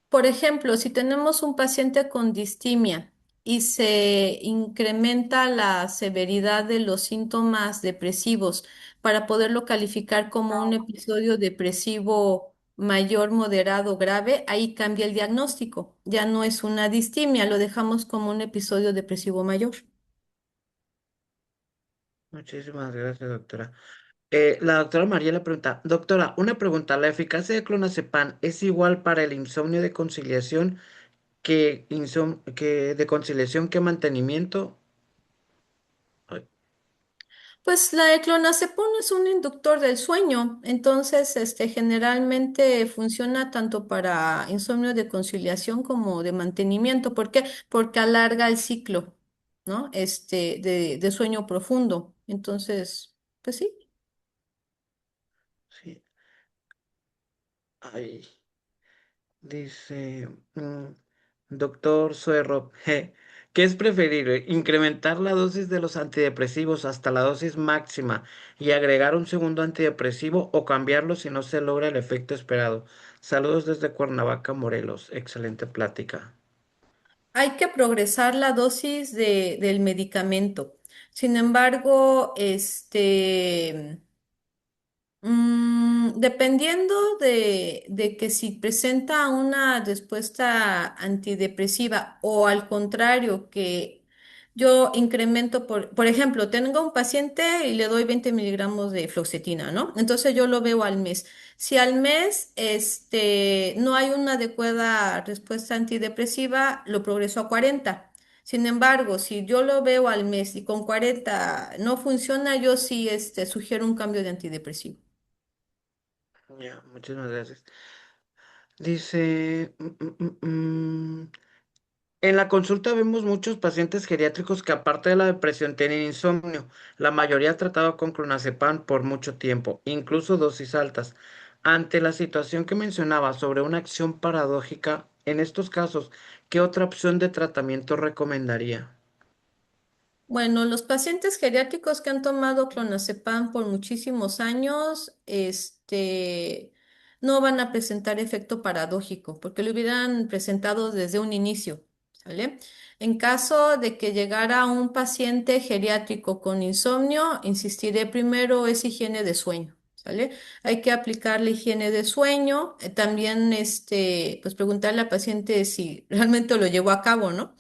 Por ejemplo, si tenemos un paciente con distimia y se incrementa la severidad de los síntomas depresivos para poderlo calificar como un episodio depresivo mayor, moderado, grave, ahí cambia el diagnóstico. Ya no es una distimia, lo dejamos como un episodio depresivo mayor. Muchísimas gracias, doctora. La doctora María le pregunta, doctora, una pregunta, ¿la eficacia de clonazepam es igual para el insomnio de conciliación que de conciliación que mantenimiento? Ay, Pues la de clonazepam es un inductor del sueño, entonces generalmente funciona tanto para insomnio de conciliación como de mantenimiento. ¿Por qué? Porque alarga el ciclo, ¿no? De sueño profundo. Entonces, pues sí. sí. Ay, dice, doctor Suero, ¿qué es preferible? ¿Incrementar la dosis de los antidepresivos hasta la dosis máxima y agregar un segundo antidepresivo o cambiarlo si no se logra el efecto esperado? Saludos desde Cuernavaca, Morelos. Excelente plática. Hay que progresar la dosis del medicamento. Sin embargo, dependiendo de que si presenta una respuesta antidepresiva o al contrario, que yo incremento, por ejemplo, tengo un paciente y le doy 20 miligramos de fluoxetina, ¿no? Entonces yo lo veo al mes. Si al mes no hay una adecuada respuesta antidepresiva, lo progreso a 40. Sin embargo, si yo lo veo al mes y con 40 no funciona, yo sí sugiero un cambio de antidepresivo. Ya, muchísimas gracias. Dice, en la consulta vemos muchos pacientes geriátricos que aparte de la depresión tienen insomnio. La mayoría tratado con clonazepam por mucho tiempo, incluso dosis altas. Ante la situación que mencionaba sobre una acción paradójica, en estos casos, ¿qué otra opción de tratamiento recomendaría? Bueno, los pacientes geriátricos que han tomado clonazepam por muchísimos años, no van a presentar efecto paradójico, porque lo hubieran presentado desde un inicio, ¿sale? En caso de que llegara un paciente geriátrico con insomnio, insistiré primero es higiene de sueño, ¿sale? Hay que aplicar la higiene de sueño, también, pues preguntarle al paciente si realmente lo llevó a cabo, ¿no?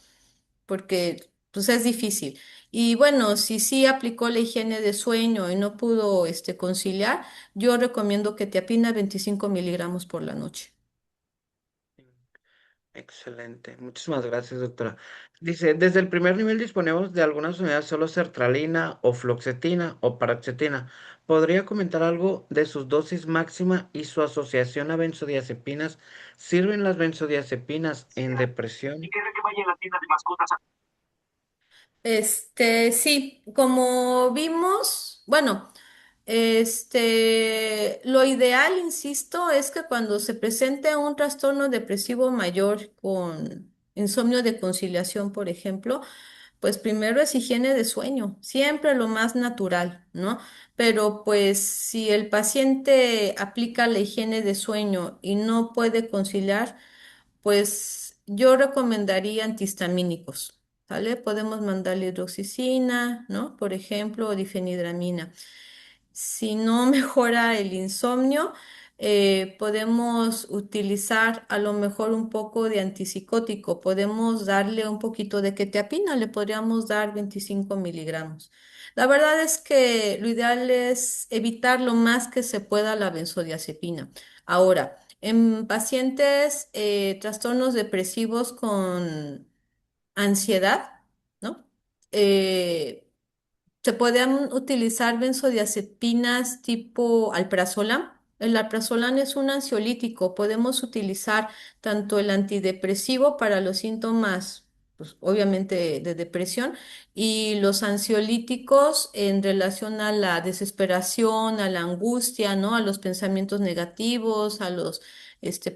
Porque pues es difícil. Y bueno, si sí aplicó la higiene de sueño y no pudo conciliar, yo recomiendo que te apina 25 miligramos por la noche. Excelente, muchísimas gracias, doctora. Dice, desde el primer nivel disponemos de algunas unidades solo sertralina o fluoxetina o paroxetina. ¿Podría comentar algo de sus dosis máxima y su asociación a benzodiazepinas? ¿Sirven las benzodiazepinas en depresión? Sí, como vimos, bueno, lo ideal, insisto, es que cuando se presente un trastorno depresivo mayor con insomnio de conciliación, por ejemplo, pues primero es higiene de sueño, siempre lo más natural, ¿no? Pero pues si el paciente aplica la higiene de sueño y no puede conciliar, pues yo recomendaría antihistamínicos, ¿vale? Podemos mandarle hidroxicina, ¿no? Por ejemplo, o difenhidramina. Si no mejora el insomnio, podemos utilizar a lo mejor un poco de antipsicótico. Podemos darle un poquito de quetiapina, le podríamos dar 25 miligramos. La verdad es que lo ideal es evitar lo más que se pueda la benzodiazepina. Ahora, en pacientes trastornos depresivos con ansiedad, ¿no? Se podían utilizar benzodiazepinas tipo alprazolam, El alprazolam es un ansiolítico. Podemos utilizar tanto el antidepresivo para los síntomas, pues, obviamente de depresión, y los ansiolíticos en relación a la desesperación, a la angustia, ¿no? A los pensamientos negativos, a los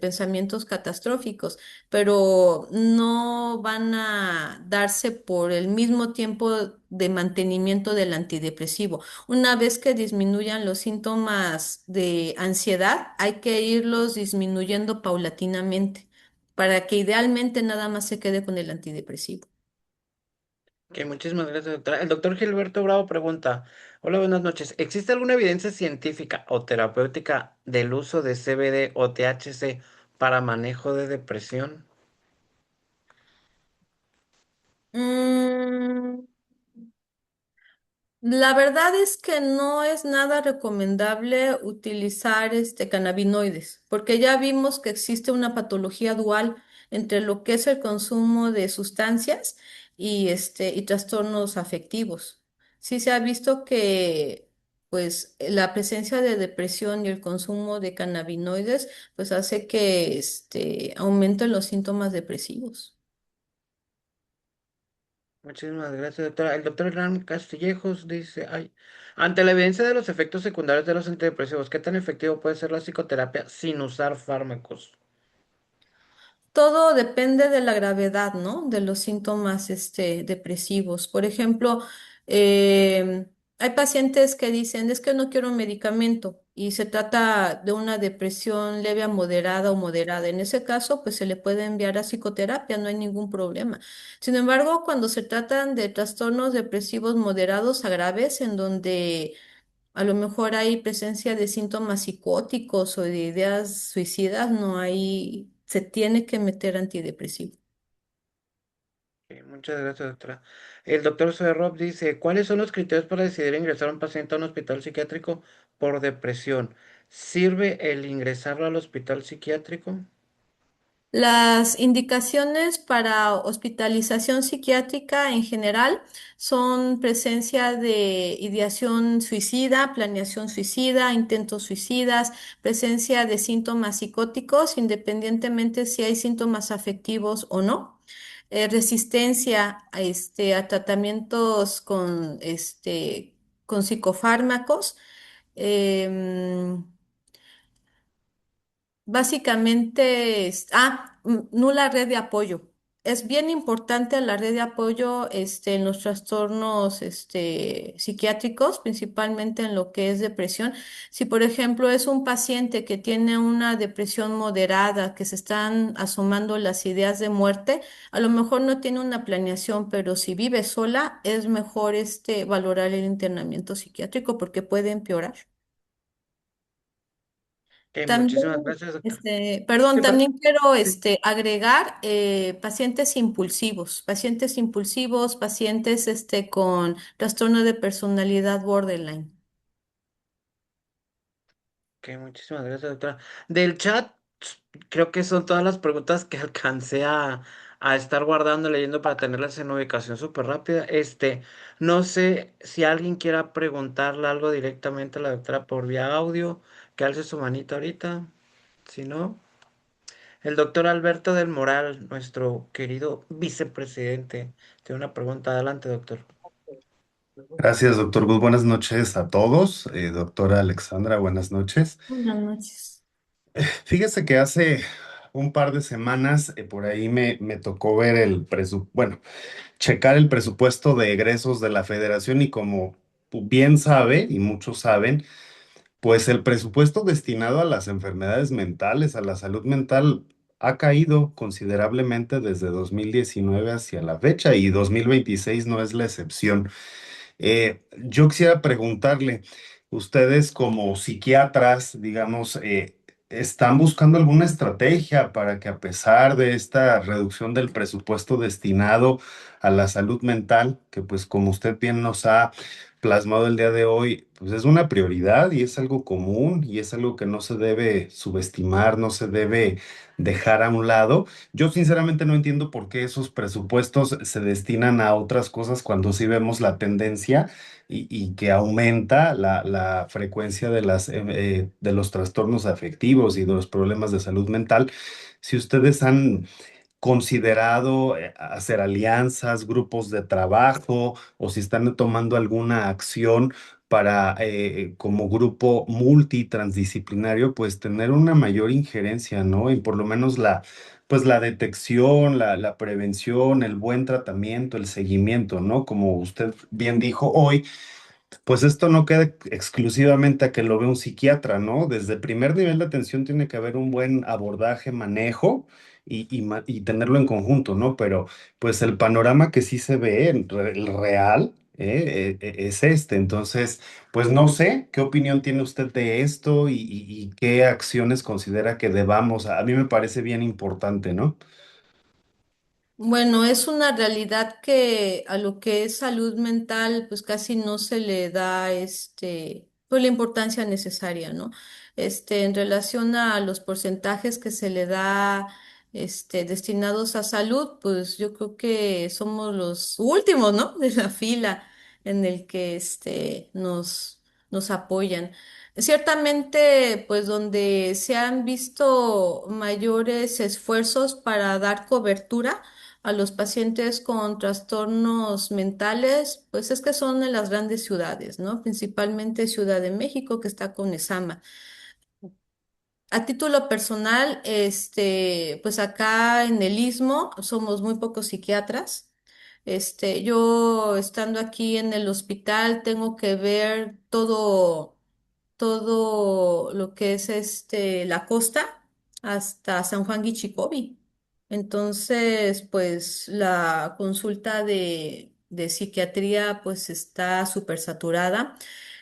pensamientos catastróficos, pero no van a darse por el mismo tiempo de mantenimiento del antidepresivo. Una vez que disminuyan los síntomas de ansiedad, hay que irlos disminuyendo paulatinamente para que idealmente nada más se quede con el antidepresivo. Que muchísimas gracias, doctora. El doctor Gilberto Bravo pregunta, hola, buenas noches. ¿Existe alguna evidencia científica o terapéutica del uso de CBD o THC para manejo de depresión? Mm, La verdad es que no es nada recomendable utilizar cannabinoides, porque ya vimos que existe una patología dual entre lo que es el consumo de sustancias y trastornos afectivos. Sí se ha visto que pues la presencia de depresión y el consumo de cannabinoides pues hace que aumenten los síntomas depresivos. Muchísimas gracias, doctora. El doctor Hernán Castillejos dice, ay, ante la evidencia de los efectos secundarios de los antidepresivos, ¿qué tan efectivo puede ser la psicoterapia sin usar fármacos? Todo depende de la gravedad, ¿no? De los síntomas, depresivos. Por ejemplo, hay pacientes que dicen, es que no quiero un medicamento y se trata de una depresión leve a moderada o moderada. En ese caso, pues se le puede enviar a psicoterapia, no hay ningún problema. Sin embargo, cuando se tratan de trastornos depresivos moderados a graves, en donde a lo mejor hay presencia de síntomas psicóticos o de ideas suicidas, no hay, se tiene que meter antidepresivo. Muchas gracias, doctora. El doctor Rob dice, ¿cuáles son los criterios para decidir ingresar a un paciente a un hospital psiquiátrico por depresión? ¿Sirve el ingresarlo al hospital psiquiátrico? Las indicaciones para hospitalización psiquiátrica en general son presencia de ideación suicida, planeación suicida, intentos suicidas, presencia de síntomas psicóticos, independientemente si hay síntomas afectivos o no, resistencia a tratamientos con psicofármacos. em, Básicamente, nula red de apoyo. Es bien importante la red de apoyo en los trastornos psiquiátricos, principalmente en lo que es depresión. Si, por ejemplo, es un paciente que tiene una depresión moderada, que se están asomando las ideas de muerte, a lo mejor no tiene una planeación, pero si vive sola, es mejor valorar el internamiento psiquiátrico porque puede empeorar. También, Muchísimas gracias, doctora. perdón, Sí, también quiero sí. agregar pacientes impulsivos, pacientes con trastorno de personalidad borderline. Muchísimas gracias, doctora. Del chat, creo que son todas las preguntas que alcancé a estar guardando, leyendo para tenerlas en ubicación súper rápida. No sé si alguien quiera preguntarle algo directamente a la doctora por vía audio, que alce su manita ahorita. Si no, el doctor Alberto del Moral, nuestro querido vicepresidente, tiene una pregunta. Adelante, doctor. Gracias, doctor Gus. Buenas noches a todos. Doctora Alexandra, buenas noches. Buenas noches. Fíjese que hace un par de semanas por ahí me tocó ver bueno, checar el presupuesto de egresos de la federación y como bien sabe y muchos saben, pues el presupuesto destinado a las enfermedades mentales, a la salud mental, ha caído considerablemente desde 2019 hacia la fecha y 2026 no es la excepción. Yo quisiera preguntarle, ustedes como psiquiatras, digamos, ¿están buscando alguna estrategia para que a pesar de esta reducción del presupuesto destinado a la salud mental, que pues como usted bien nos ha plasmado el día de hoy, pues es una prioridad y es algo común y es algo que no se debe subestimar, no se debe dejar a un lado. Yo sinceramente no entiendo por qué esos presupuestos se destinan a otras cosas cuando sí vemos la tendencia y que aumenta la frecuencia de de los trastornos afectivos y de los problemas de salud mental. Si ustedes han considerado hacer alianzas, grupos de trabajo o si están tomando alguna acción para, como grupo multitransdisciplinario, pues tener una mayor injerencia, ¿no? Y por lo menos pues la detección, la prevención, el buen tratamiento, el seguimiento, ¿no? Como usted bien dijo hoy, pues esto no queda exclusivamente a que lo vea un psiquiatra, ¿no? Desde el primer nivel de atención tiene que haber un buen abordaje, manejo y tenerlo en conjunto, ¿no? Pero pues el panorama que sí se ve, el real, es este. Entonces, pues no sé, ¿qué opinión tiene usted de esto y qué acciones considera que debamos? A mí me parece bien importante, ¿no? Bueno, es una realidad que a lo que es salud mental, pues casi no se le da pues la importancia necesaria, ¿no? En relación a los porcentajes que se le da, destinados a salud, pues yo creo que somos los últimos, ¿no? De la fila en el que, nos apoyan. Ciertamente, pues donde se han visto mayores esfuerzos para dar cobertura, a los pacientes con trastornos mentales, pues es que son en las grandes ciudades, ¿no? Principalmente Ciudad de México, que está con ESAMA. A título personal, pues acá en el Istmo somos muy pocos psiquiatras. Yo estando aquí en el hospital tengo que ver todo lo que es la costa hasta San Juan Guichicobi. Entonces, pues la consulta de psiquiatría pues está súper saturada.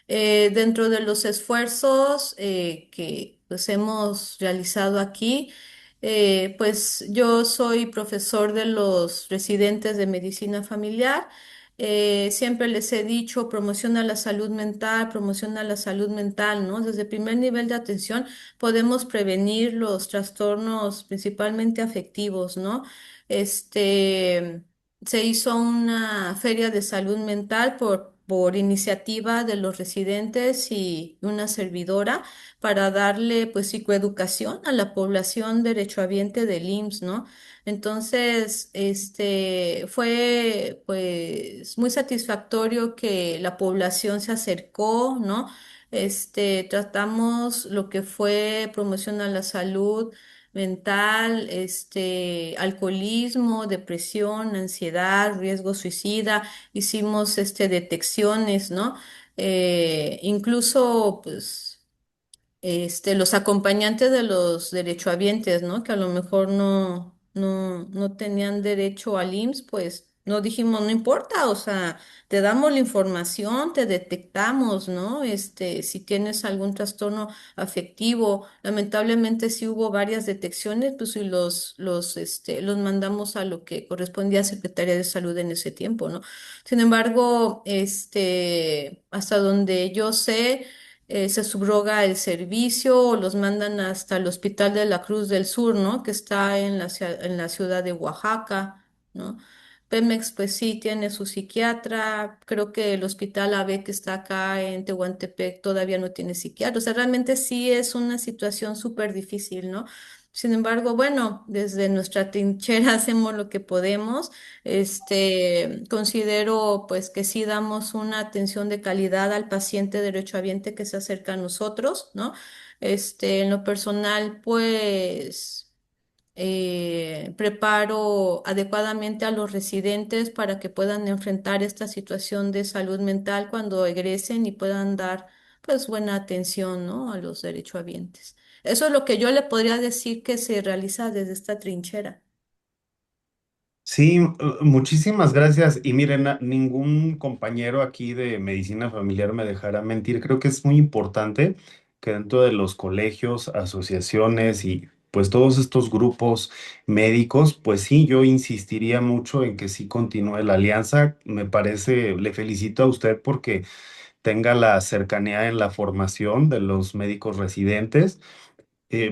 Dentro de los esfuerzos que pues hemos realizado aquí, pues yo soy profesor de los residentes de medicina familiar. Siempre les he dicho, promociona la salud mental, ¿no? Desde el primer nivel de atención podemos prevenir los trastornos principalmente afectivos, ¿no? Este, Se hizo una feria de salud mental por iniciativa de los residentes y una servidora para darle pues psicoeducación a la población derechohabiente del IMSS, ¿no? Entonces, fue pues muy satisfactorio que la población se acercó, ¿no? Tratamos lo que fue promoción a la salud mental, alcoholismo, depresión, ansiedad, riesgo suicida, hicimos detecciones, ¿no? Incluso, pues los acompañantes de los derechohabientes, ¿no? Que a lo mejor no tenían derecho al IMSS, pues no dijimos, no importa, o sea, te damos la información, te detectamos, ¿no? Si tienes algún trastorno afectivo, lamentablemente sí hubo varias detecciones, pues y los mandamos a lo que correspondía a Secretaría de Salud en ese tiempo, ¿no? Sin embargo, hasta donde yo sé, se subroga el servicio o los mandan hasta el Hospital de la Cruz del Sur, ¿no? Que está en la ciudad de Oaxaca, ¿no? Pemex, pues sí, tiene su psiquiatra. Creo que el Hospital AB que está acá en Tehuantepec todavía no tiene psiquiatra. O sea, realmente sí es una situación súper difícil, ¿no? Sin embargo, bueno, desde nuestra trinchera hacemos lo que podemos. Considero pues que sí damos una atención de calidad al paciente derechohabiente que se acerca a nosotros, ¿no? En lo personal, pues preparo adecuadamente a los residentes para que puedan enfrentar esta situación de salud mental cuando egresen y puedan dar pues buena atención, ¿no? A los derechohabientes. Eso es lo que yo le podría decir que se realiza desde esta trinchera. Sí, muchísimas gracias. Y miren, ningún compañero aquí de medicina familiar me dejará mentir. Creo que es muy importante que dentro de los colegios, asociaciones y pues todos estos grupos médicos, pues sí, yo insistiría mucho en que sí continúe la alianza. Me parece, le felicito a usted porque tenga la cercanía en la formación de los médicos residentes,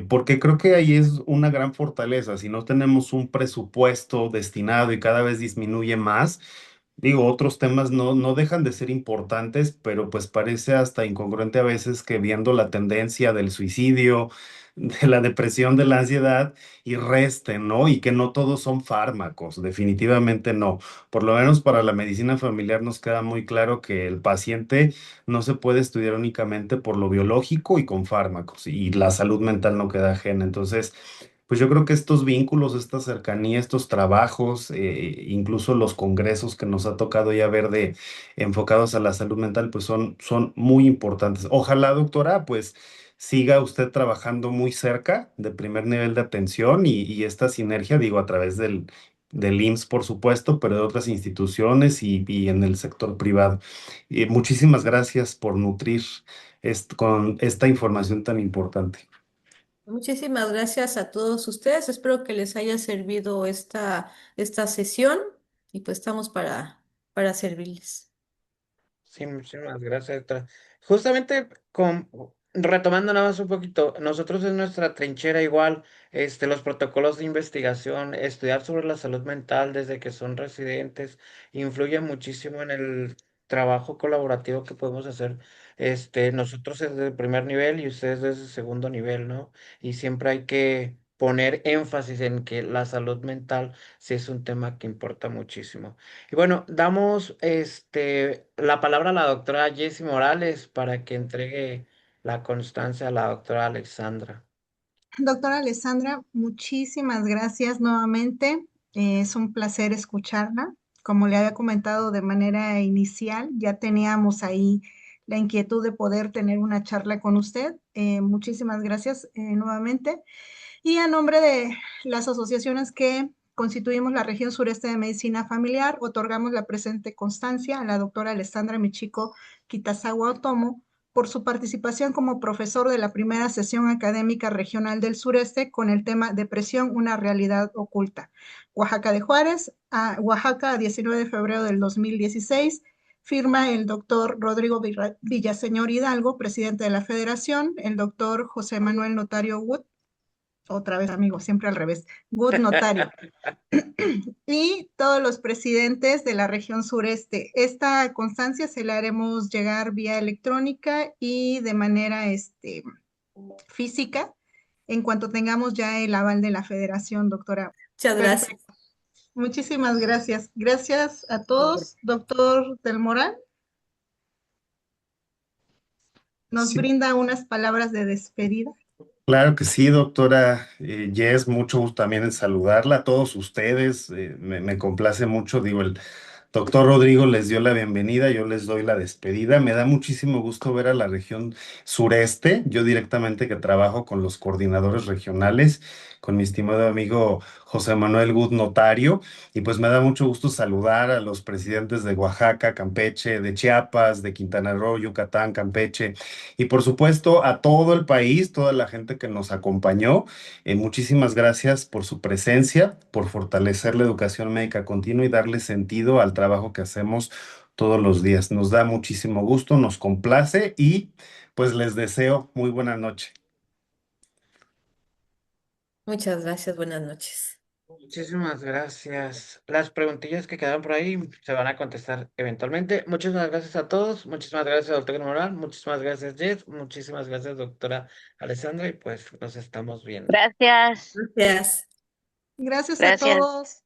porque creo que ahí es una gran fortaleza. Si no tenemos un presupuesto destinado y cada vez disminuye más, digo, otros temas no dejan de ser importantes, pero pues parece hasta incongruente a veces que viendo la tendencia del suicidio, de la depresión, de la ansiedad, y resten, ¿no? Y que no todos son fármacos, definitivamente no. Por lo menos para la medicina familiar nos queda muy claro que el paciente no se puede estudiar únicamente por lo biológico y con fármacos, y la salud mental no queda ajena. Entonces, pues yo creo que estos vínculos, esta cercanía, estos trabajos, incluso los congresos que nos ha tocado ya ver de enfocados a la salud mental, pues son muy importantes. Ojalá, doctora, pues siga usted trabajando muy cerca de primer nivel de atención y esta sinergia, digo, a través del IMSS, por supuesto, pero de otras instituciones y en el sector privado. Y muchísimas gracias por nutrir con esta información tan importante. Muchísimas gracias a todos ustedes. Espero que les haya servido esta sesión y pues estamos para servirles. Sí, muchísimas gracias, doctora. Justamente retomando nada más un poquito, nosotros en nuestra trinchera igual, los protocolos de investigación, estudiar sobre la salud mental desde que son residentes, influye muchísimo en el trabajo colaborativo que podemos hacer, nosotros desde el primer nivel y ustedes desde el segundo nivel, ¿no? Y siempre hay que poner énfasis en que la salud mental sí es un tema que importa muchísimo. Y bueno, damos la palabra a la doctora Jessie Morales para que entregue la constancia a la doctora Alexandra. Doctora Alessandra, muchísimas gracias nuevamente. Es un placer escucharla. Como le había comentado de manera inicial, ya teníamos ahí la inquietud de poder tener una charla con usted. Muchísimas gracias nuevamente. Y a nombre de las asociaciones que constituimos la región sureste de medicina familiar, otorgamos la presente constancia a la doctora Alessandra Michiko Kitazawa Otomo por su participación como profesor de la primera sesión académica regional del sureste con el tema Depresión, una realidad oculta. Oaxaca de Juárez, Oaxaca, 19 de febrero del 2016. Firma el doctor Rodrigo Villaseñor Hidalgo, presidente de la federación, el doctor José Manuel Notario Wood, otra vez amigo, siempre al revés, Wood Notario, y todos los presidentes de la región sureste. Esta constancia se la haremos llegar vía electrónica y de manera física en cuanto tengamos ya el aval de la federación, doctora. Muchas gracias. Perfecto. Muchísimas gracias. Gracias a todos. Doctor Del Moral, nos Sí, brinda unas palabras de despedida. claro que sí, doctora Jess, mucho gusto también en saludarla a todos ustedes. Me complace mucho, digo, el doctor Rodrigo les dio la bienvenida, yo les doy la despedida. Me da muchísimo gusto ver a la región sureste, yo directamente que trabajo con los coordinadores regionales, con mi estimado amigo José Manuel Gut Notario, y pues me da mucho gusto saludar a los presidentes de Oaxaca, Campeche, de Chiapas, de Quintana Roo, Yucatán, Campeche, y por supuesto a todo el país, toda la gente que nos acompañó. Muchísimas gracias por su presencia, por fortalecer la educación médica continua y darle sentido al trabajo que hacemos todos los días. Nos da muchísimo gusto, nos complace y pues les deseo muy buena noche. Muchas gracias. Buenas noches. Muchísimas gracias. Las preguntillas que quedaron por ahí se van a contestar eventualmente. Muchísimas gracias a todos. Muchísimas gracias, doctor Moral. Muchísimas gracias, Jess. Muchísimas gracias, doctora Alessandra. Y pues nos estamos viendo. Gracias, Gracias. Gracias a gracias. todos.